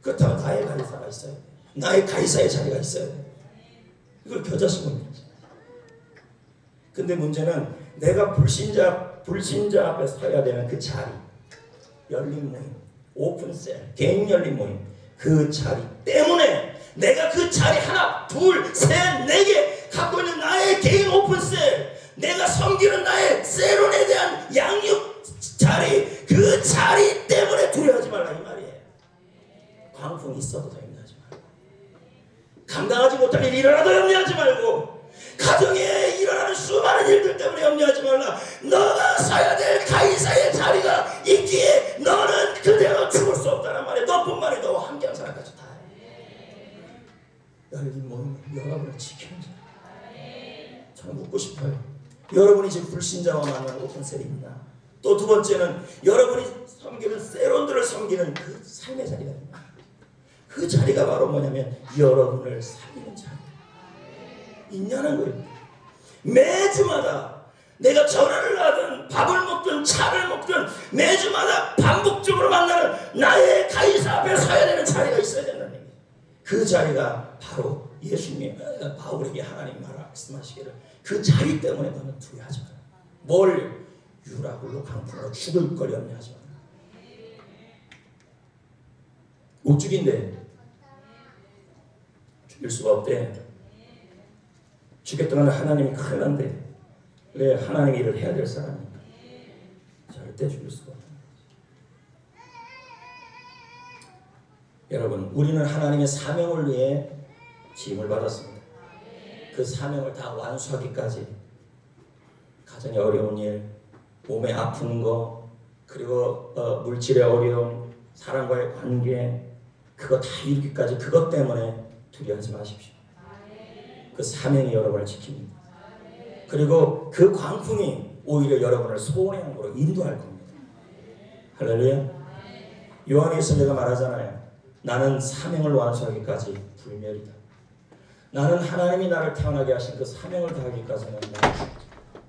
그렇다면 나의 가이사가 있어야 돼요. 나의 가이사의 자리가 있어야 돼요. 이걸 겨자씨고 있는 거죠. 근데 문제는 내가 불신자 앞에 서야 되는 그 자리, 열린 모임, 오픈셀, 개인 열린 모임, 그 자리 때문에 내가 그 자리 하나, 둘, 셋, 네 개 갖고 있는 나의 개인 오픈셀, 내가 섬기는 나의 세론에 대한 양육 자리, 그 자리 때문에 두려워하지 말라 이 말이에요. 광풍이 있어도 더 염려하지 말고, 감당하지 못할 일이 일어나도 염려하지 말고, 가정에 일어나는 수많은 일들 때문에 염려하지 말라. 너가 서야 될 가이사의 자리가 있기에 너는 그대로 죽을 수 없다는 말이야. 너뿐만이 너와 함께한 사람까지 다 열린 모임은 여러분을 지키는 자. 저는 묻고 싶어요. 여러분이 지금 불신자와 만나는 오픈셀이 있나? 또 두 번째는 여러분이 섬기는 세론들을 섬기는 그 삶의 자리가 있나? 그 자리가 바로 뭐냐면 여러분을 살리는 자리 있냐는 거예요. 매주마다 내가 전화를 하든 밥을 먹든 차를 먹든 매주마다 반복적으로 만나는 나의 가이사 앞에 서야 되는 자리가 있어야 된다는 얘기예요. 그 자리가 바로 예수님이 바울에게 하나님 말씀하시기를 그 자리 때문에 너는 두려워하지 마라. 뭘 유라굴로 강풍으로 죽을 걸 염려하지 마라. 못 죽인대. 죽일 수가 없대. 죽였더니 하나님이 큰일 난대. 왜? 하나님의 일을 해야 될 사람이니까. 절대 죽일 수가 없다. 여러분, 우리는 하나님의 사명을 위해 지임을 받았습니다. 그 사명을 다 완수하기까지 가정의 어려운 일, 몸에 아픈 거, 그리고 물질의 어려움, 사람과의 관계, 그거 다 이루기까지 그것 때문에 두려워하지 마십시오. 그 사명이 여러분을 지킵니다. 그리고 그 광풍이 오히려 여러분을 소원의 향으로 인도할 겁니다. 할렐루야. 요한에서 내가 말하잖아요. 나는 사명을 완수하기까지 불멸이다. 나는 하나님이 나를 태어나게 하신 그 사명을 다하기까지는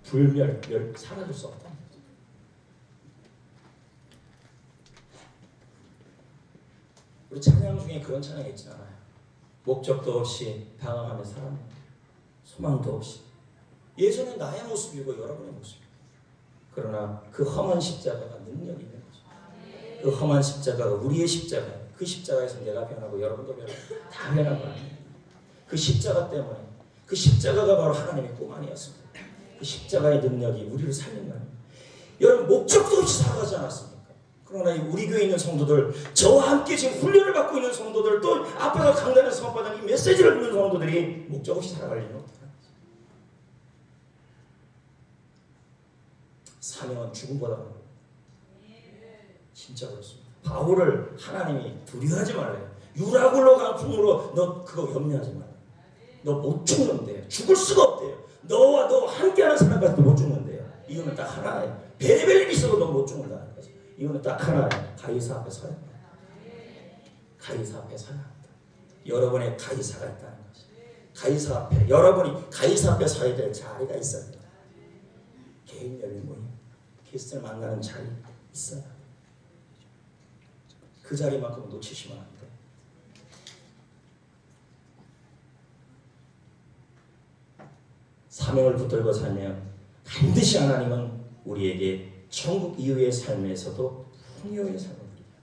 불멸, 사라질 수 없다. 우리 찬양 중에 그런 찬양이 있지 않아요? 목적도 없이 방황하며 살아갑니다. 소망도 없이. 예전에 나의 모습이고 여러분의 모습이고, 그러나 그 험한 십자가가 능력이 있는 거죠. 그 험한 십자가가 우리의 십자가예요. 그 십자가에서 내가 변하고 여러분도 변하고 다 변한 거 아니에요. 그 십자가 때문에, 그 십자가가 바로 하나님의 꿈 아니었습니다. 그 십자가의 능력이 우리를 살린 거예요. 여러분, 목적도 없이 살아가지 않았습니까? 그러나 우리 교회에 있는 성도들, 저와 함께 지금 훈련을 받고 있는 성도들, 또 앞에서 강단에서 선포하는 이 메시지를 듣는 성도들이 목적 없이 살아갈 일은 없다. 사명은 죽음보다 진짜 그렇습니다. 바울을 하나님이 두려워하지 말래요. 유라굴로 강풍으로 너 그거 염려하지 말라. 너 못 죽는데요. 죽을 수가 없대요. 너와 너 함께하는 사람까지도 못 죽는데요. 이유는 딱 하나예요. 별의별 일이 있어도 너 못 죽는다는 거죠. 이유는 딱 하나예요. 가이사 앞에 서야 합니다. 가이사 앞에 서야 합니다. 여러분의 가이사가 있다는 거죠. 가이사 앞에, 여러분이 가이사 앞에 서야 될 자리가 있어야 돼요. 개인 열린 모임, 그리스도를 만나는 자리 있어야 돼요. 그 자리만큼 놓치시면 안 돼요. 사명을 붙들고 살면 반드시 하나님은 우리에게 천국 이후의 삶에서도 풍요의 삶을 드립니다.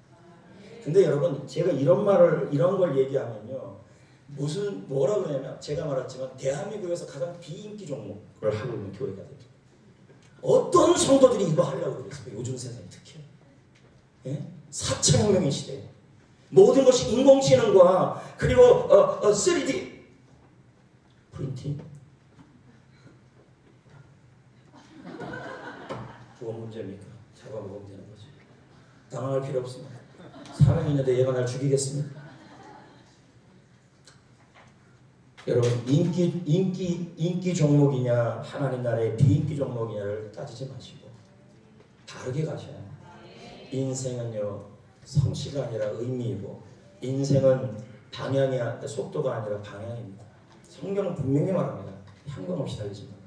근데 여러분 제가 이런 걸 얘기하면요. 뭐라 그러냐면 제가 말했지만 대한민국에서 가장 비인기 종목을 하고 있는 교회가 됩니다. 어떤 성도들이 이거 하려고 그러겠어요? 요즘 세상에 특히. 예? 4차 혁명의 시대에 모든 것이 인공지능과 그리고 3D 프린팅 뭐가 문제입니까? 잡아먹으면 되는 거지. 당황할 필요 없습니다. 사람이 있는데 얘가 날 죽이겠습니까? 여러분 인기 종목이냐 하나님 나라의 비인기 종목이냐를 따지지 마시고 다르게 가셔야 합니다. 인생은요 성취가 아니라 의미이고 인생은 속도가 아니라 방향입니다. 성경은 분명히 말합니다. 향방 없이 달리지 마라.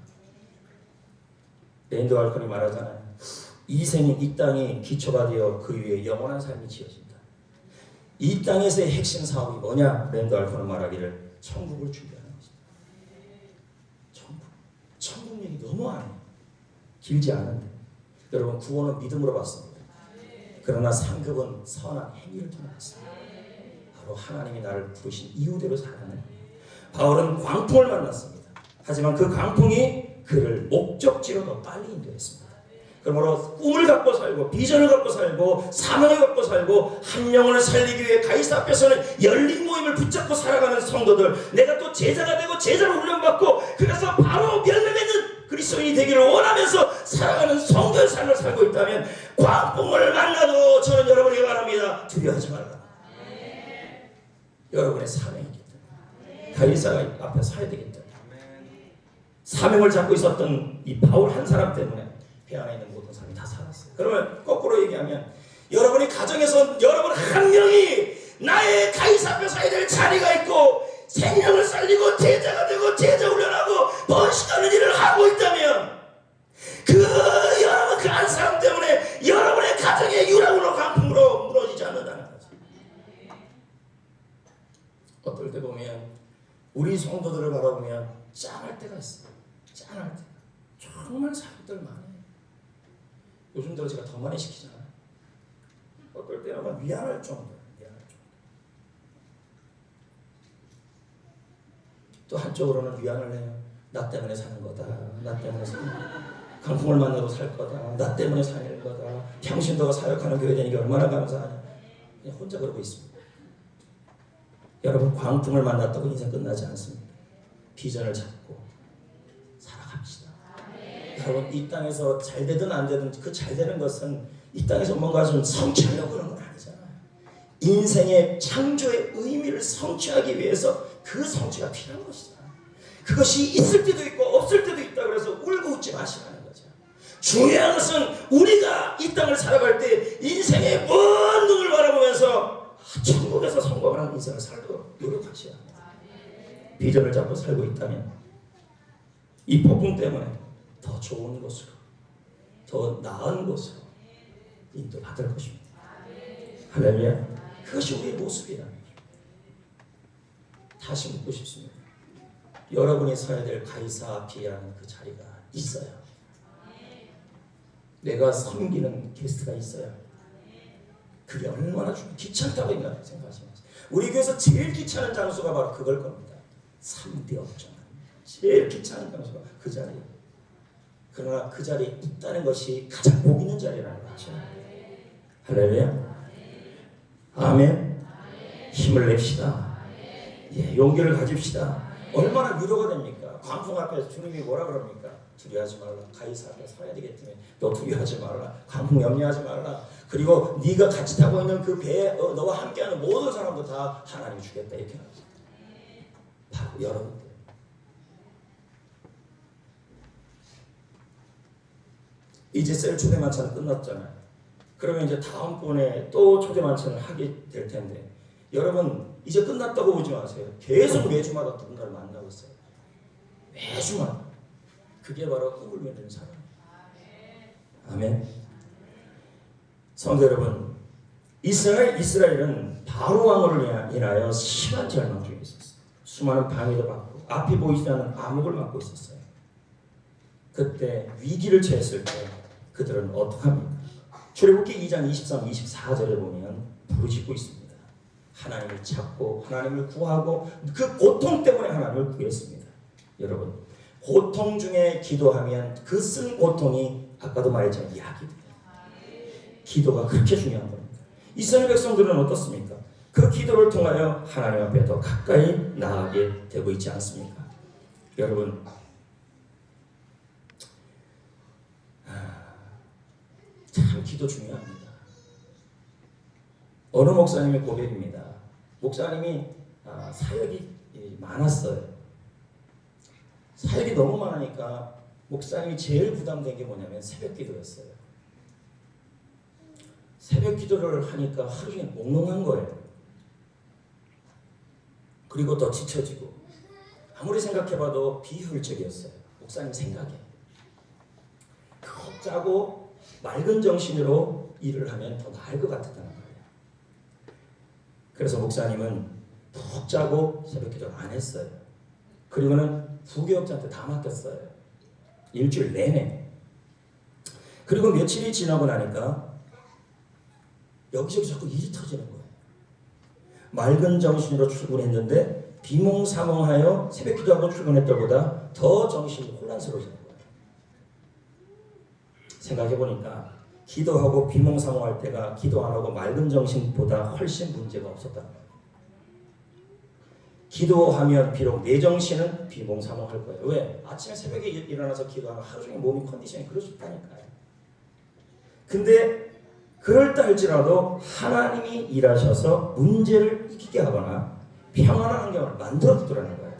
랜드 알콘이 말하잖아요. 이 땅이 기초가 되어 그 위에 영원한 삶이 지어진다. 이 땅에서의 핵심 사업이 뭐냐? 랜드 알콘은 말하기를 천국을 준비하는 것입니다. 천국 얘기 너무 안 해요. 길지 않은데 여러분 구원은 믿음으로 받습니다. 그러나 상급은 선한 행위를 통해 받습니다. 바로 하나님이 나를 부르신 이유대로 살아가는 바울은 광풍을 만났습니다. 하지만 그 광풍이 그를 목적지로 더 빨리 인도했습니다. 그러므로 꿈을 갖고 살고 비전을 갖고 살고 사명을 갖고 살고 한 영혼을 살리기 위해 가이사 앞에서는 열린 모임을 붙잡고 살아가는 성도들, 내가 또 제자가 되고 제자로 훈련받고 그래서 바로 열매 맺는 그리스도인이 되기를 원하면서 살아가는 성도의 삶을 살고 있다면 광풍을 만나도 저는 여러분에게 말합니다. 두려워하지 말라. 여러분의 사명이기 때문에 가이사 앞에 서야 되기 때문에 사명을 잡고 있었던 이 바울 한 사람 때문에 배 안에 있는 모든 사람이 다 살았어요. 그러면 거꾸로 얘기하면 여러분이 가정에서 여러분 한 명이 나의 가이사 앞에 서야 될 자리가 있고 생명을 살리고 제자가 되고 제자 훈련하고 번식하는 일을 하고 있다면 여러분 그 한 사람 때문에 여러분의 가정의 유랑으로 강풍으로 무너지지 않는다는 거죠. 어떨 때 보면 우리 성도들을 바라보면 짠할 때가 있어요. 짠할 때 정말 사람들 많아요. 요즘 들어 제가 더 많이 시키잖아요. 어떨 때는 미안할 정도. 또 한쪽으로는 위안을 해요. 나 때문에 사는 거다. 나 때문에 사는 거다. 강풍을 만나도 살 거다. 나 때문에 사는 거다. 평신도가 사역하는 교회 되니까 얼마나 감사하냐. 그냥 혼자 그러고 있습니다. 여러분 광풍을 만났다고 인생 끝나지 않습니다. 비전을 잡고 살아갑시다. 여러분 이 땅에서 잘 되든 안 되든 그 잘 되는 것은 이 땅에서 뭔가 좀 성취하려고 그러는 건 아니잖아요. 인생의 창조의 의미를 성취하기 위해서 그 성취가 필요한 것이잖아요. 그것이 있을 때도 있고 없을 때도 있다. 그래서 울고 웃지 마시라는 거죠. 중요한 것은 우리가 이 땅을 살아갈 때 인생의 먼 눈을 바라보면서 천국에서 성공하는 인생을 살도록 노력하셔야 합니다. 비전을 잡고 살고 있다면 이 폭풍 때문에 더 좋은 곳으로 더 나은 곳으로 인도받을 것입니다. 할렐루야. 그것이 우리의 모습이라. 다시 묻고 싶습니다. 여러분이 서야 될 가이사 앞이라는 그 자리가 있어요. 내가 섬기는 게스트가 있어요. 그게 얼마나 귀찮다고 생각하시면 우리 교회에서 제일 귀찮은 장소가 바로 그걸 겁니다. 3대 업종. 제일 귀찮은 장소가 그 자리예요. 그러나 그 자리에 있다는 것이 가장 복 있는 자리라는 거죠. 할렐루야. 아멘. 힘을 냅시다. 예, 용기를 가집시다. 얼마나 위로가 됩니까? 광풍 앞에서 주님이 뭐라 그럽니까? 두려워하지 말라. 가이사 앞에 서야 되기 때문에 너 두려워하지 말라. 광풍 염려하지 말라. 그리고 네가 같이 타고 있는 그 배에 너와 함께하는 모든 사람도 다 하나님이 주겠다. 이렇게 나옵니다. 바로 여러분들. 이제 셀 초대 만찬은 끝났잖아요. 그러면 이제 다음번에 또 초대 만찬을 하게 될 텐데 여러분 이제 끝났다고 보지 마세요. 계속 매주마다 누군가를 만나고 있어요. 매주마다. 그게 바로 꿈을 이루는 사람이에요. 아멘. 성도 여러분, 이스라엘은 바로 왕으로 인하여 심한 절망 중에 있었어요. 수많은 방해도 받고 앞이 보이지 않는 암흑을 맞고 있었어요. 그때 위기를 처했을 때 그들은 어떻게 합니까? 출애굽기 2장 23, 24절에 보면 부르짖고 있습니다. 하나님을 찾고 하나님을 구하고 그 고통 때문에 하나님을 구했습니다. 여러분, 고통 중에 기도하면 그 쓴 고통이 아까도 말했지만 약이 돼요. 기도가 그렇게 중요한 겁니다. 이스라엘 백성들은 어떻습니까? 그 기도를 통하여 하나님 앞에 더 가까이 나아가게 되고 있지 않습니까? 여러분, 참 기도 중요합니다. 어느 목사님의 고백입니다. 목사님이 사역이 많았어요. 사역이 너무 많으니까 목사님이 제일 부담된 게 뭐냐면 새벽 기도였어요. 새벽 기도를 하니까 하루 종일 몽롱한 거예요. 그리고 더 지쳐지고 아무리 생각해봐도 비효율적이었어요. 목사님 생각에. 푹 자고 맑은 정신으로 일을 하면 더 나을 것 같았다는 거예요. 그래서 목사님은 푹 자고 새벽 기도를 안 했어요. 그리고는 부교역자한테 다 맡겼어요. 일주일 내내. 그리고 며칠이 지나고 나니까 여기저기 자꾸 일이 터지는 거예요. 맑은 정신으로 출근했는데 비몽사몽하여 새벽 기도하고 출근했던 것보다 더 정신이 혼란스러워지는 거예요. 생각해보니까 기도하고 비몽사몽할 때가 기도 안 하고 맑은 정신보다 훨씬 문제가 없었다는 거예요. 기도하면 비록 내 정신은 비몽사몽할 거예요. 왜? 아침에 새벽에 일어나서 기도하면 하루 종일 몸이 컨디션이 그럴 수 있다니까요. 근데 그럴 때 할지라도 하나님이 일하셔서 문제를 이기게 하거나 평안한 환경을 만들어 주더라는 거예요.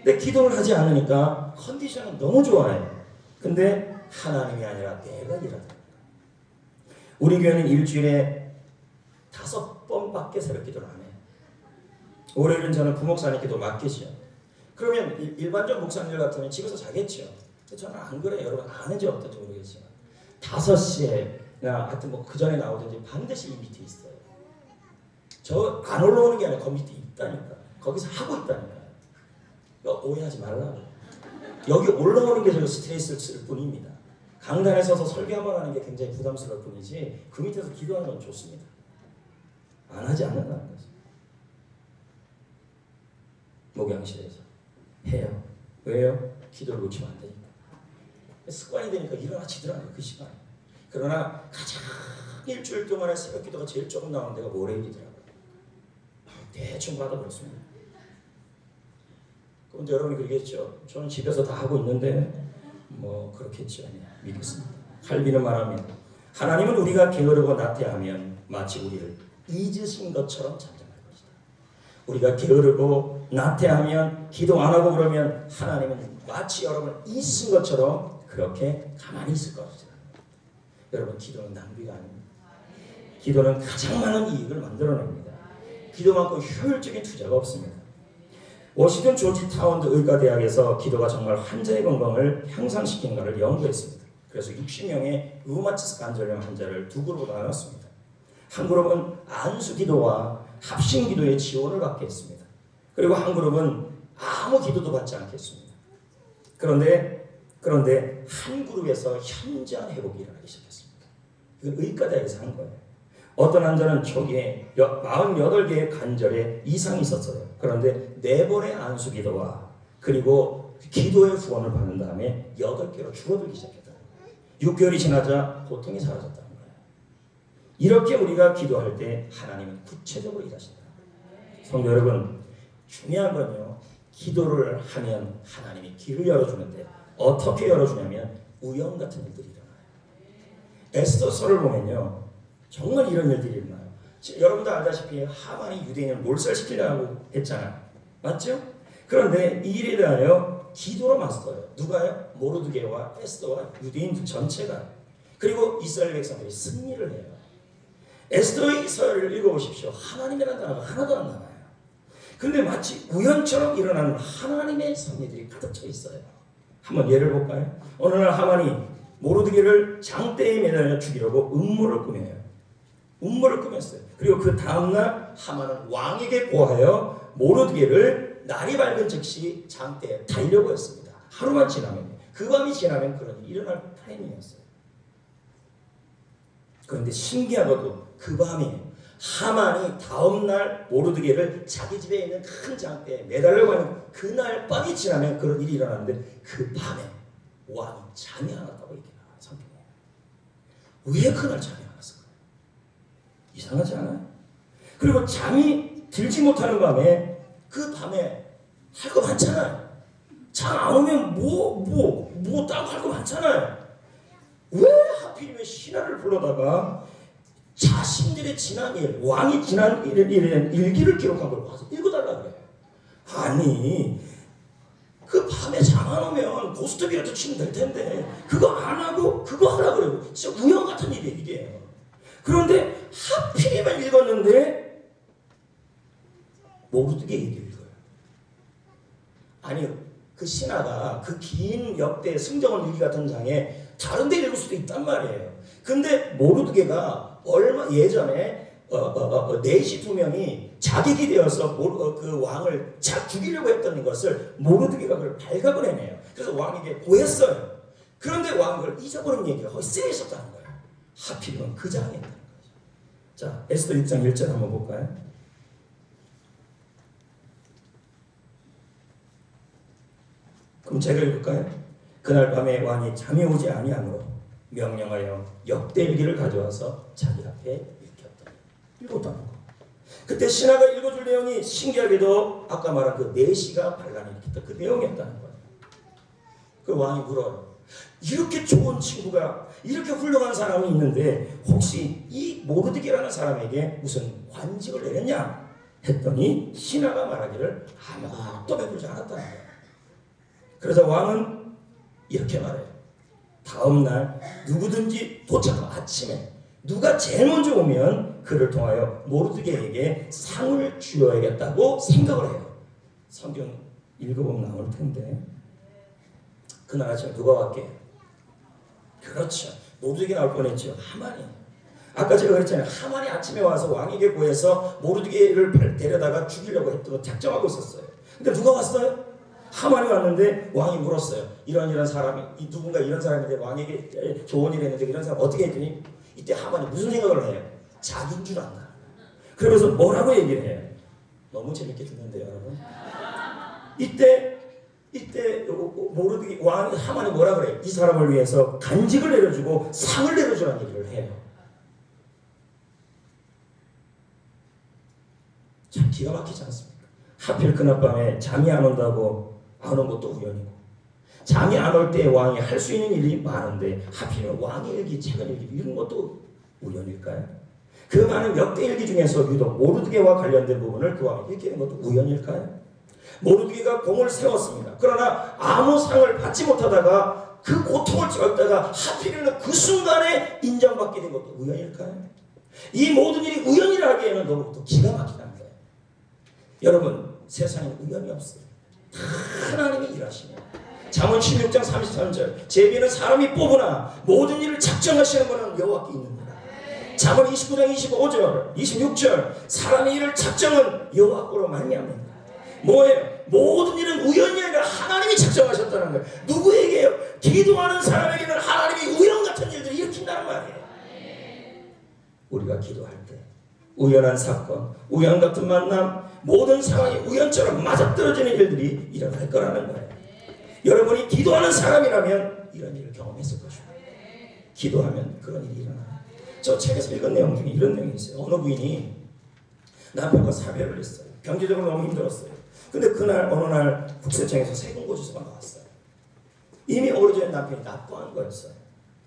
근데 기도를 하지 않으니까 컨디션은 너무 좋아요. 근데 하나님이 아니라 내가 일하더라는 거예요. 우리 교회는 일주일에 5번밖에 새벽 기도를 안 해요. 월요일은 저는 부목사님 기도 맡기죠. 그러면 일반적 목사님들 같으면 집에서 자겠죠. 근데 저는 안 그래요. 여러분 아는지 어떤지 모르겠지만 5시에나 하여튼 뭐 그 전에 나오든지 반드시 이 밑에 있어요. 저 안 올라오는 게 아니라 그 밑에 있다니까. 거기서 하고 있다니까요. 오해하지 말라고. 여기 올라오는 게 저 스트레스를 뿐입니다. 강단에 서서 설교 한번 하는 게 굉장히 부담스러울 뿐이지 그 밑에서 기도하는 건 좋습니다. 안 하지 않는다는 거죠. 목양실에서 해요. 왜요? 기도를 놓치면 안 되니까. 습관이 되니까 일어나지더라고요. 그 시간에. 그러나 가장 일주일 동안에 새벽 기도가 제일 조금 나오는 데가 월요일이더라고요. 대충 봐도 그렇습니다. 그런데 여러분이 그러겠죠. 저는 집에서 다 하고 있는데 뭐 그렇겠죠. 믿겠습니다. 칼빈은 말합니다. 하나님은 우리가 게으르고 나태하면 마치 우리를 잊으신 것처럼 잠잠할 것이다. 우리가 게으르고 나태하면 기도 안 하고 그러면 하나님은 마치 여러분을 잊으신 것처럼 그렇게 가만히 있을 것이다. 여러분 기도는 낭비가 아닙니다. 기도는 가장 많은 이익을 만들어냅니다. 기도만큼 효율적인 투자가 없습니다. 워싱턴 조지 타운드 의과대학에서 기도가 정말 환자의 건강을 향상시킨가를 연구했습니다. 그래서 60명의 루마티스 관절염 환자를 두 그룹으로 나눴습니다. 한 그룹은 안수 기도와 합심 기도의 지원을 받게 했습니다. 그리고 한 그룹은 아무 기도도 받지 않겠습니다. 그런데 한 그룹에서 현저한 회복이 일어나기 시작했습니다. 이건 의과대학에서 한 거예요. 어떤 환자는 초기에 48개의 관절에 이상이 있었어요. 그런데 4번의 안수 기도와 그리고 기도의 후원을 받는 다음에 8개로 줄어들기 시작했다. 6개월이 지나자 고통이 사라졌다는 거예요. 이렇게 우리가 기도할 때 하나님은 구체적으로 일하신다. 성도 여러분, 중요한 건요. 기도를 하면 하나님이 길을 열어주는데 어떻게 열어주냐면 우연 같은 일들이 일어나요. 에스더서를 보면요. 정말 이런 일들이 일어나요. 여러분도 알다시피 하만이 유대인을 몰살시키려고 했잖아요. 맞죠? 그런데 이 일에 대하여 기도로 맞서요. 누가요? 모르드게와 에스더와 유대인 전체가. 그리고 이스라엘 백성들이 승리를 해요. 에스더의 서열을 읽어보십시오. 하나님이라는 단어가 하나도 안 나와요. 근데 마치 우연처럼 일어나는 하나님의 섭리들이 가득 차 있어요. 한번 예를 볼까요? 어느 날 하만이 모르드게를 장대에 매달려 죽이려고 음모를 꾸며요. 음모를 꾸몄어요. 그리고 그 다음날 하만은 왕에게 고하여 모르드게를 날이 밝은 즉시 장대에 달려고 했습니다. 하루만 지나면, 그 밤이 지나면 그런 일이 일어날 타이밍이었어요. 그런데 신기하게도 그 밤에 하만이 다음날 모르드게를 자기 집에 있는 큰 장대에 매달려고 하는 그날 밤이 지나면 그런 일이 일어났는데 그 밤에 왕이 잠이 안 왔다고 이렇게 나와요. 성경에. 왜 그날 잠이 안 왔을까요? 이상하지 않아요? 그리고 잠이 들지 못하는 밤에 그 밤에 할 거 많잖아요. 잠 안 오면 따로 할 거 많잖아요. 왜 하필이면 신하를 불러다가 자신들의 지난 일, 왕이 지난 일에 일기를 기록한 걸 와서 읽어달라 그래요. 아니, 그 밤에 잠 안 오면 고스톱이라도 치면 될 텐데 그거 안 하고 그거 하라 그래요. 진짜 우연 같은 일이에요, 이게. 그런데 하필이면 읽었는데 모르드게 얘기를 읽어요. 아니, 그 신하가 그 긴 역대 승정원 일기 같은 장에 다른 데 읽을 수도 있단 말이에요. 근데 모르드게가 얼마 예전에 내시 두 명이 자객이 되어서 그 왕을 죽이려고 했던 것을 모르드게가 그걸 발각을 해내요. 그래서 왕에게 고했어요. 그런데 왕이 그걸 잊어버린 얘기가 거의 쓰여 있었다는 거예요. 하필이면 그 장에 있다는 거죠. 자, 에스더 6장 1절 한번 볼까요? 그럼 제가 읽을까요? 그날 밤에 왕이 잠이 오지 아니하므로 명령하여 역대일기를 가져와서 자기 앞에 읽혔다. 읽었다는 거. 그때 신하가 읽어줄 내용이 신기하게도 아까 말한 그 내시가 발간을 일으켰던 그 내용이었다는 거예요. 그 왕이 물어요. 이렇게 좋은 친구가, 이렇게 훌륭한 사람이 있는데 혹시 이 모르드게라는 사람에게 무슨 관직을 내렸냐? 했더니 신하가 말하기를 아무것도 베풀지 않았다는 거예요. 그래서 왕은 이렇게 말해요. 다음 날 누구든지 도착한 아침에 누가 제일 먼저 오면 그를 통하여 모르드게에게 상을 주어야겠다고 생각을 해요. 성경 읽어보면 나올 텐데 그날 아침에 누가 왔게? 그렇죠. 모르드게 나올 뻔했죠. 하만이. 아까 제가 그랬잖아요. 하만이 아침에 와서 왕에게 구해서 모르드게를 데려다가 죽이려고 했던 거 작정하고 있었어요. 근데 누가 왔어요? 하만이 왔는데 왕이 물었어요. 이런 사람이 누군가 이런 사람인데 왕에게 좋은 일 했는데 이런 사람 어떻게 했더니 이때 하만이 무슨 생각을 해요? 자기인 줄 안다. 그러면서 뭐라고 얘기를 해요? 너무 재밌게 듣는데요, 여러분. 이때 모르드게 왕 하만이 뭐라 그래요? 이 사람을 위해서 간직을 내려주고 상을 내려주라는 얘기를 해요. 참 기가 막히지 않습니까? 하필 그날 밤에 잠이 안 온다고 안 온 것도 우연이고 잠이 안 올 때 왕이 할 수 있는 일이 많은데 하필이면 왕의 일기, 책을 일기 이런 것도 우연일까요? 그 많은 역대일기 중에서 유독 모르드게와 관련된 부분을 그 왕이 읽히는 것도 우연일까요? 모르드게가 공을 세웠습니다. 그러나 아무 상을 받지 못하다가 그 고통을 겪다가 하필이면 그 순간에 인정받게 된 것도 우연일까요? 이 모든 일이 우연이라 하기에는 너무 기가 막히다는 거예요. 여러분, 세상에는 우연이 없어요. 다 하나님이 일하시며 잠언 16장 33절 제비는 사람이 뽑으나 모든 일을 작정하시는 분은 여호와께 있느니라. 잠언 29장 25절 26절 사람의 일을 작정은 여호와께로 말미암느니라. 뭐예요? 모든 일은 우연이 아니라 하나님이 작정하셨다는 거예요. 누구에게요? 기도하는 사람에게는 하나님이 우연 같은 일들을 일으킨다는 말이에요. 우리가 기도할 때 우연한 사건, 우연 같은 만남, 모든 상황이 우연처럼 맞아떨어지는 일들이 일어날 거라는 거예요. 여러분이 기도하는 사람이라면 이런 일을 경험했을 것입니다. 기도하면 그런 일이 일어나요. 저 책에서 읽은 내용 중에 이런 내용이 있어요. 어느 부인이 남편과 사별을 했어요. 경제적으로 너무 힘들었어요. 근데 그날 어느 날 국세청에서 세금고지서가 나왔어요. 이미 오래전에 남편이 납부한 거였어요.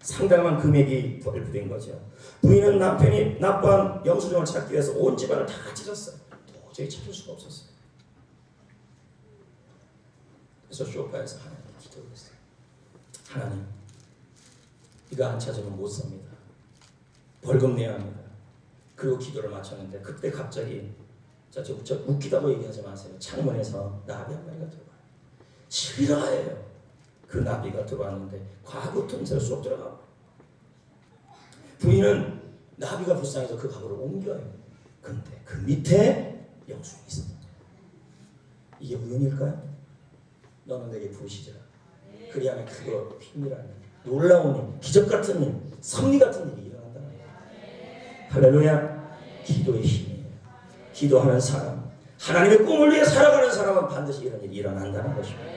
상당한 금액이 발부된 거죠. 부인은 남편이 납부한 영수증을 찾기 위해서 온 집안을 다 찢었어요. 도저히 찾을 수가 없었어요. 그래서 소파에서 하나님께 기도를 했어요. 하나님, 이거 안 찾으면 못 삽니다. 벌금 내야 합니다. 그리고 기도를 마쳤는데 그때 갑자기 저 웃기다고 얘기하지 마세요. 창문에서 나비 한 마리가 들어와요. 실화예요. 그 나비가 들어왔는데 과거 틈새로 쏙 들어가고 부인은 나비가 불쌍해서 그 가구를 옮겨요. 근데 그 밑에 영수증이 있었다. 이게 우연일까요? 너는 내게 부르시자. 그리하면 그거 힘이라는 놀라운 일, 기적 같은 일, 섭리 같은 일이 일어난다는 거예요. 할렐루야. 기도의 힘이에요. 기도하는 사람, 하나님의 꿈을 위해 살아가는 사람은 반드시 이런 일이 일어난다는 것입니다.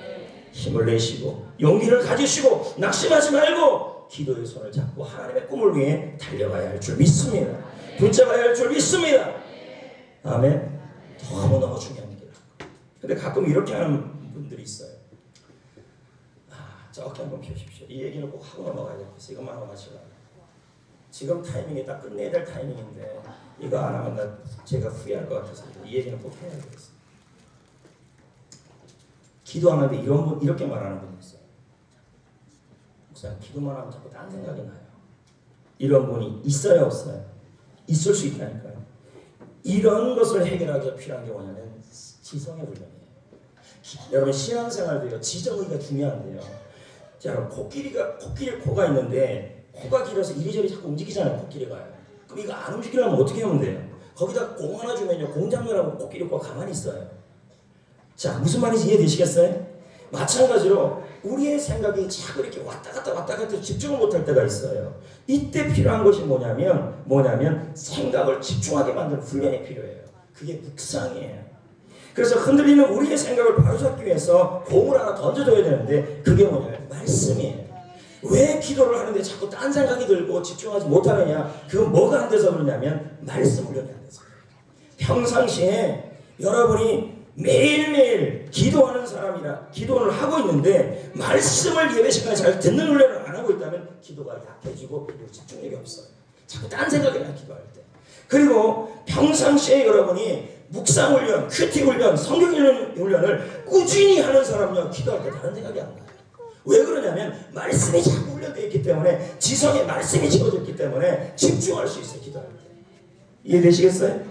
힘을 내시고 용기를 가지시고 낙심하지 말고 기도의 손을 잡고 하나님의 꿈을 위해 달려가야 할 줄 믿습니다. 붙잡아야 할 줄 믿습니다. 아멘. 너무너무 중요한 일이에요. 근데 가끔 이렇게 하는 분들이 있어요. 자, 어깨 한번 펴십시오. 이 얘기는 꼭 하고 넘어가야 되겠어요. 이것만 하고 마치려고. 지금 타이밍이 딱 끝내야 될 타이밍인데 이거 안 하면 제가 후회할 것 같아서 이 얘기는 꼭 해야 되겠어요. 기도하는데 이렇게 말하는 분이 있어요. 목사님, 기도만 하면 자꾸 딴 생각이 나요. 이런 분이 있어요, 없어요? 있을 수 있다니까요. 이런 것을 해결하기 위해 필요한 게 뭐냐면 지성의 훈련이에요. 여러분 신앙생활도요, 지정의가 중요한데요. 자, 코끼리 코가 있는데 코가 길어서 이리저리 자꾸 움직이잖아요. 코끼리가요. 그럼 이거 안 움직이려면 어떻게 하면 돼요? 거기다 공 하나 주면요, 공 잡느라고 코끼리 코가 가만히 있어요. 자, 무슨 말인지 이해되시겠어요? 마찬가지로 우리의 생각이 자꾸 이렇게 왔다 갔다 집중을 못할 때가 있어요. 이때 필요한 것이 뭐냐면 생각을 집중하게 만드는 훈련이 필요해요. 그게 묵상이에요. 그래서 흔들리는 우리의 생각을 바로잡기 위해서 공을 하나 던져줘야 되는데 그게 뭐냐면 말씀이에요. 왜 기도를 하는데 자꾸 딴 생각이 들고 집중하지 못하느냐? 그건 뭐가 안 돼서 그러냐면 말씀 훈련이 안 돼서 그래요. 평상시에 여러분이 매일매일 기도하는 사람이라 기도를 하고 있는데 말씀을 예배 시간에 잘 듣는 훈련을 안 하고 있다면 기도가 약해지고 집중력이 없어요. 자꾸 딴 생각이나 기도할 때. 그리고 평상시에 여러분이 묵상 훈련, 큐티 훈련, 성경 훈련을 꾸준히 하는 사람은요, 기도할 때 다른 생각이 안 나요. 왜 그러냐면 말씀이 자꾸 훈련되어 있기 때문에, 지성에 말씀이 채워졌기 때문에 집중할 수 있어요. 기도할 때. 이해되시겠어요?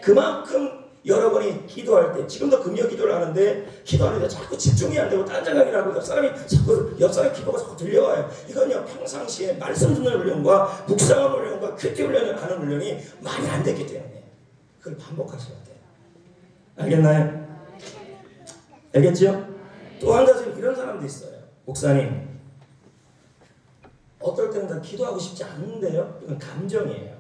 그만큼 여러분이 기도할 때, 지금도 금요 기도를 하는데 기도하는데 자꾸 집중이 안 되고 딴 생각이 나고 옆 사람의 기도가 자꾸 들려와요. 이건요, 평상시에 말씀 듣는 훈련과 묵상하는 훈련과 큐티 훈련을 하는 훈련이 많이 안 됐기 때문에 그걸 반복하셔야 돼요. 알겠나요? 알겠죠? 또 한 가지 이런 사람도 있어요. 목사님, 어떨 때는 다 기도하고 싶지 않은데요. 이건 감정이에요.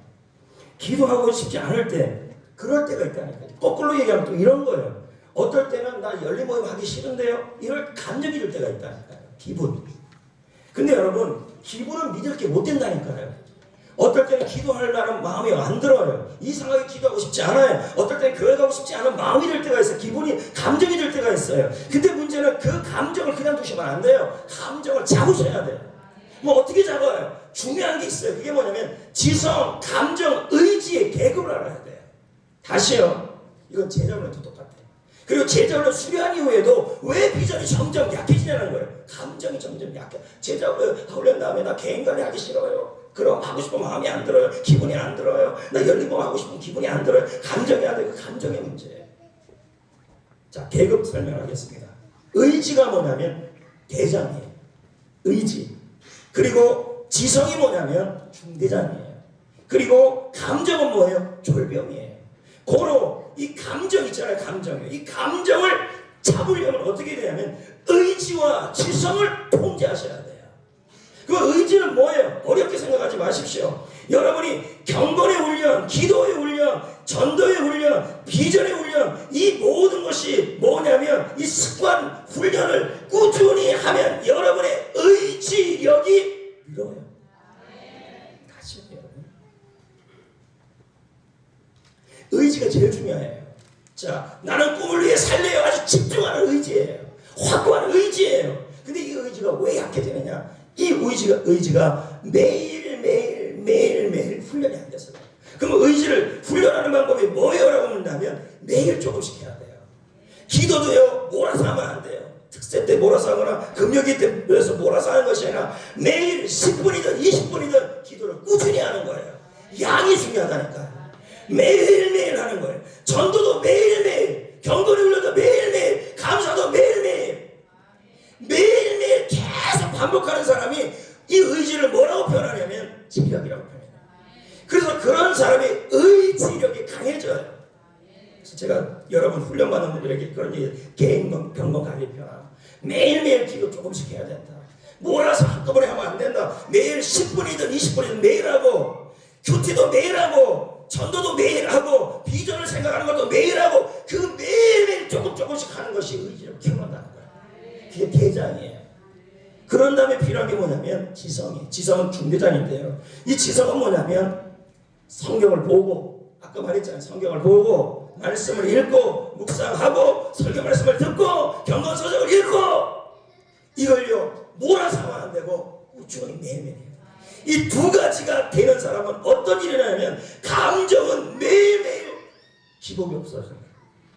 기도하고 싶지 않을 때, 그럴 때가 있다니까요. 거꾸로 얘기하면 또 이런 거예요. 어떨 때는 나 열린 모임 하기 싫은데요. 이럴 감정이 들 때가 있다니까요. 기분. 근데 여러분, 기분은 믿을 게 못 된다니까요. 어떨 때는 기도하려는 마음이 안 들어요. 이상하게 기도하고 싶지 않아요. 어떨 때는 교회 가고 싶지 않은 마음이 들 때가 있어요. 기분이, 감정이 들 때가 있어요. 근데 문제는 그 감정을 그냥 두시면 안 돼요. 감정을 잡으셔야 돼요. 뭐 어떻게 잡아요? 중요한 게 있어요. 그게 뭐냐면 지성, 감정, 의지의 계급을 알아야 돼요. 다시요. 이건 제자훈련도 똑같아요. 그리고 제자훈련 수료한 이후에도 왜 비전이 점점 약해지냐는 거예요. 감정이 점점 약해. 제자훈련 다음에 나 개인관리 하기 싫어요. 그럼 하고 싶은 마음이 안 들어요. 기분이 안 들어요. 나 열리고 하고 싶은 기분이 안 들어요. 감정이 안 들어요. 그 감정의 문제예요. 자, 계급 설명하겠습니다. 의지가 뭐냐면 대장이에요. 의지. 그리고 지성이 뭐냐면 중대장이에요. 그리고 감정은 뭐예요? 졸병이에요. 고로 이 감정 있잖아요. 감정이에요. 이 감정을 잡으려면 어떻게 되냐면 의지와 지성을 통제하셔야 돼요. 그 의지는 뭐예요? 어렵게 생각하지 마십시오. 여러분이 경건의 훈련, 기도의 훈련, 전도의 훈련, 비전의 훈련, 이 모든 것이 뭐냐면 이 습관 훈련을 꾸준히 하면 여러분의 의지력이 늘어요. 다시요, 여러분. 의지가 제일 중요해요. 자, 나는 꿈을 위해 살래요. 아주 집중하는 의지예요. 확고한 의지예요. 근데 이 의지가 왜 약해지느냐? 이 의지가 매일 훈련이 안 돼서 그래요. 그럼 의지를 훈련하는 방법이 뭐예요? 라고 묻는다면 매일 조금씩 해야 돼요. 기도도요, 몰아서 하면 안 돼요. 특세 때 몰아서 하거나 금요일 때 몰아서 하는 것이 아니라 매일 10분이든 20분이든 기도를 꾸준히 하는 거예요. 양이 중요하다니까요. 매일매일 하는 거예요. 전도도 매일매일, 경건의 훈련도 매일매일, 감사도 매일매일, 매일매일 계속 반복하는 사람이 이 의지를 뭐라고 표현하냐면 지력이라고 표현해요. 그래서 그런 사람의 의지력이 강해져요. 그래서 제가 여러분 훈련받는 분들에게 그런 얘기, 개인 경건 관리 표현, 매일매일 기도 조금씩 해야 된다. 몰아서 한꺼번에 하면 안 된다. 매일 10분이든 20분이든 매일 하고, 큐티도 매일 하고, 전도도 매일 하고 비전을 생각하는 것도 매일 하고 그 매일매일 조금씩 하는 것이 의지를 키워간다는 거예요. 그게 대장이에요. 그런 다음에 필요한 게 뭐냐면 지성이에요. 지성은 중대장인데요. 이 지성은 뭐냐면 성경을 보고, 아까 말했잖아요. 성경을 보고 말씀을 읽고 묵상하고 설교 말씀을 듣고 경건서적을 읽고 이걸요 몰아서 하면 안 되고 우주가 매일매일. 이 두 가지가 되는 사람은 어떤 일이 나냐면 감정은 매일매일 기복이 없어져요.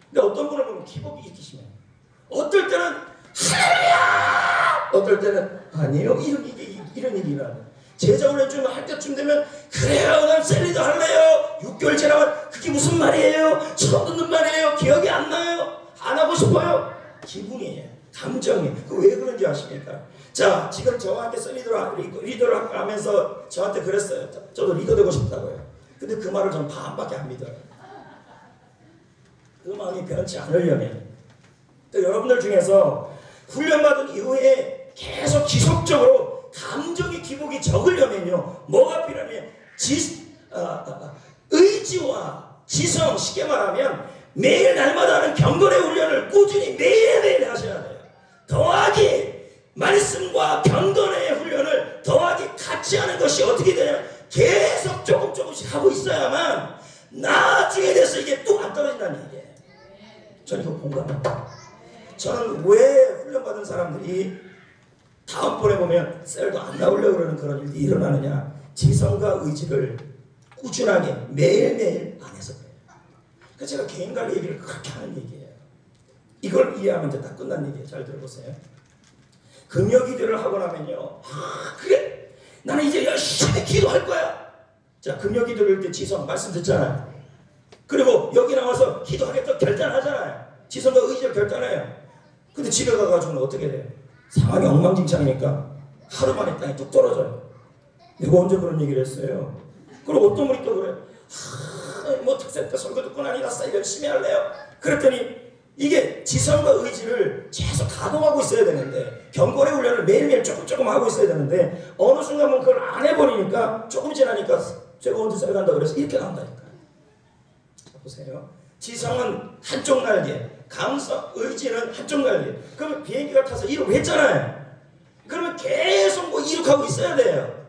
근데 어떤 분을 보면 기복이 이렇게 심해요. 어떨 때는 할렐루야, 어떨 때는 아니에요. 이런 일이 일어나요. 제자훈련 좀 할 때쯤 되면 그래요, 난 셀리도 할래요. 6개월 지나면 그게 무슨 말이에요? 처음 듣는 말이에요. 기억이 안 나요. 안 하고 싶어요. 기분이에요. 감정이에요. 왜 그런지 아십니까? 자, 지금 저와 함께 리더를 하면서 저한테 그랬어요. 저도 리더 되고 싶다고요. 근데 그 말을 저는 반밖에 안 믿어요. 그 마음이 변치 않으려면 또 여러분들 중에서 훈련받은 이후에 계속 지속적으로 감정의 기복이 적으려면요 뭐가 필요하냐면 의지와 지성, 쉽게 말하면 매일 날마다 하는 경건의 훈련을 꾸준히 매일매일 하셔야 돼요. 더하기 말씀과 경건의 훈련을 더하기 같이 하는 것이 어떻게 되냐면 계속 조금씩 하고 있어야만 나중에 돼서 이게 뚝 안 떨어진다는 얘기예요. 저는 이거 공감합니다. 저는 왜 훈련받은 사람들이 다음번에 보면 셀도 안 나오려고 그러는 그런 일이 일어나느냐, 지성과 의지를 꾸준하게 매일매일 안 해서 그래요. 그래서 제가 개인관리 얘기를 그렇게 하는 얘기예요. 이걸 이해하면 이제 다 끝난 얘기예요. 잘 들어보세요. 금요기도를 하고 나면요, 그래 나는 이제 열심히 기도할 거야. 자, 금요기도를 할 때 지성 말씀 듣잖아요. 그리고 여기 나와서 기도하겠다 결단하잖아요. 지성과 의지를 결단해요. 근데 집에 가가지고는 어떻게 돼요? 상황이 엉망진창이니까 하루 만에 땅이 뚝 떨어져요. 내가 언제 그런 얘기를 했어요? 그리고 어떤 분이 또 그래요. 뭐 특세 때 설교 듣고 나니 나 열심히 할래요. 그랬더니 이게 지성과 의지를 계속 가동하고 있어야 되는데, 경건의 훈련을 매일매일 조금 하고 있어야 되는데, 어느 순간 그걸 안 해버리니까 조금 지나니까 제가 언제 셀 간다 그래서 이렇게 나온다니까요. 보세요. 지성은 한쪽 날개, 의지는 한쪽 날개. 그러면 비행기가 타서 이륙했잖아요. 그러면 계속 뭐 이륙하고 있어야 돼요.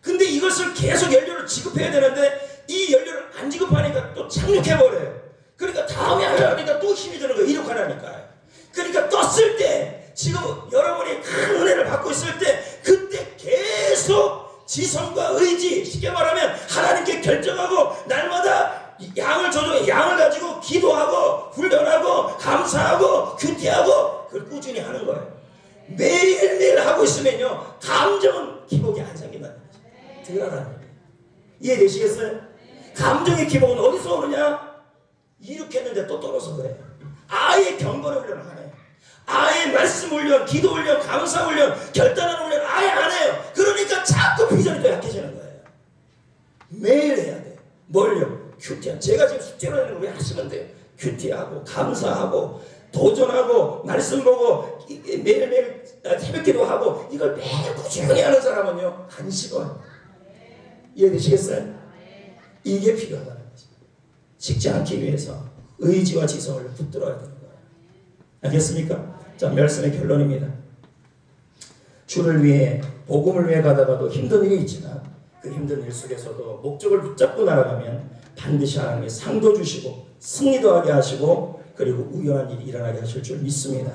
근데 이것을 계속 연료를 지급해야 되는데 이 연료를 안 지급하니까 또 착륙해버려요. 그러니까 다음에 하려니까 또 힘이 드는 거예요. 이륙하려니까요. 그러니까 떴을 때, 지금 여러분이 큰 은혜를 받고 있을 때, 그때 계속 지성과 의지, 쉽게 말하면 하나님께 결정하고 날마다 양을 가지고 기도하고 훈련하고 감사하고 큐티하고 그걸 꾸준히 하는 거예요. 매일매일 하고 있으면요 감정은 기복이 안 생긴다는 거죠. 들어라는 거예요. 이해되시겠어요? 감정의 기복은 어디서 오느냐? 이륙했는데 또 떨어서 그래요. 아예 경건의 훈련을 안 해요. 아예 말씀 훈련, 기도 훈련, 감사 훈련, 결단하는 훈련 아예 안 해요. 그러니까 자꾸 비전이 또 약해지는 거예요. 매일 해야 돼요. 뭘요? 큐티하고. 제가 지금 숙제로 하는 거 왜 하시면 돼요? 큐티하고 감사하고 도전하고 말씀 보고 매일매일 새벽기도 하고 이걸 매일 꾸준히 하는 사람은요 안 식어요. 이해되시겠어요? 이게 필요하다는 거죠. 식지 않기 위해서 의지와 지성을 붙들어야 되는 거예요. 알겠습니까? 자, 말씀의 결론입니다. 주를 위해 복음을 위해 가다가도 힘든 일이 있지만 그 힘든 일 속에서도 목적을 붙잡고 날아가면 반드시 하나님이 상도 주시고 승리도 하게 하시고 그리고 우연한 일이 일어나게 하실 줄 믿습니다.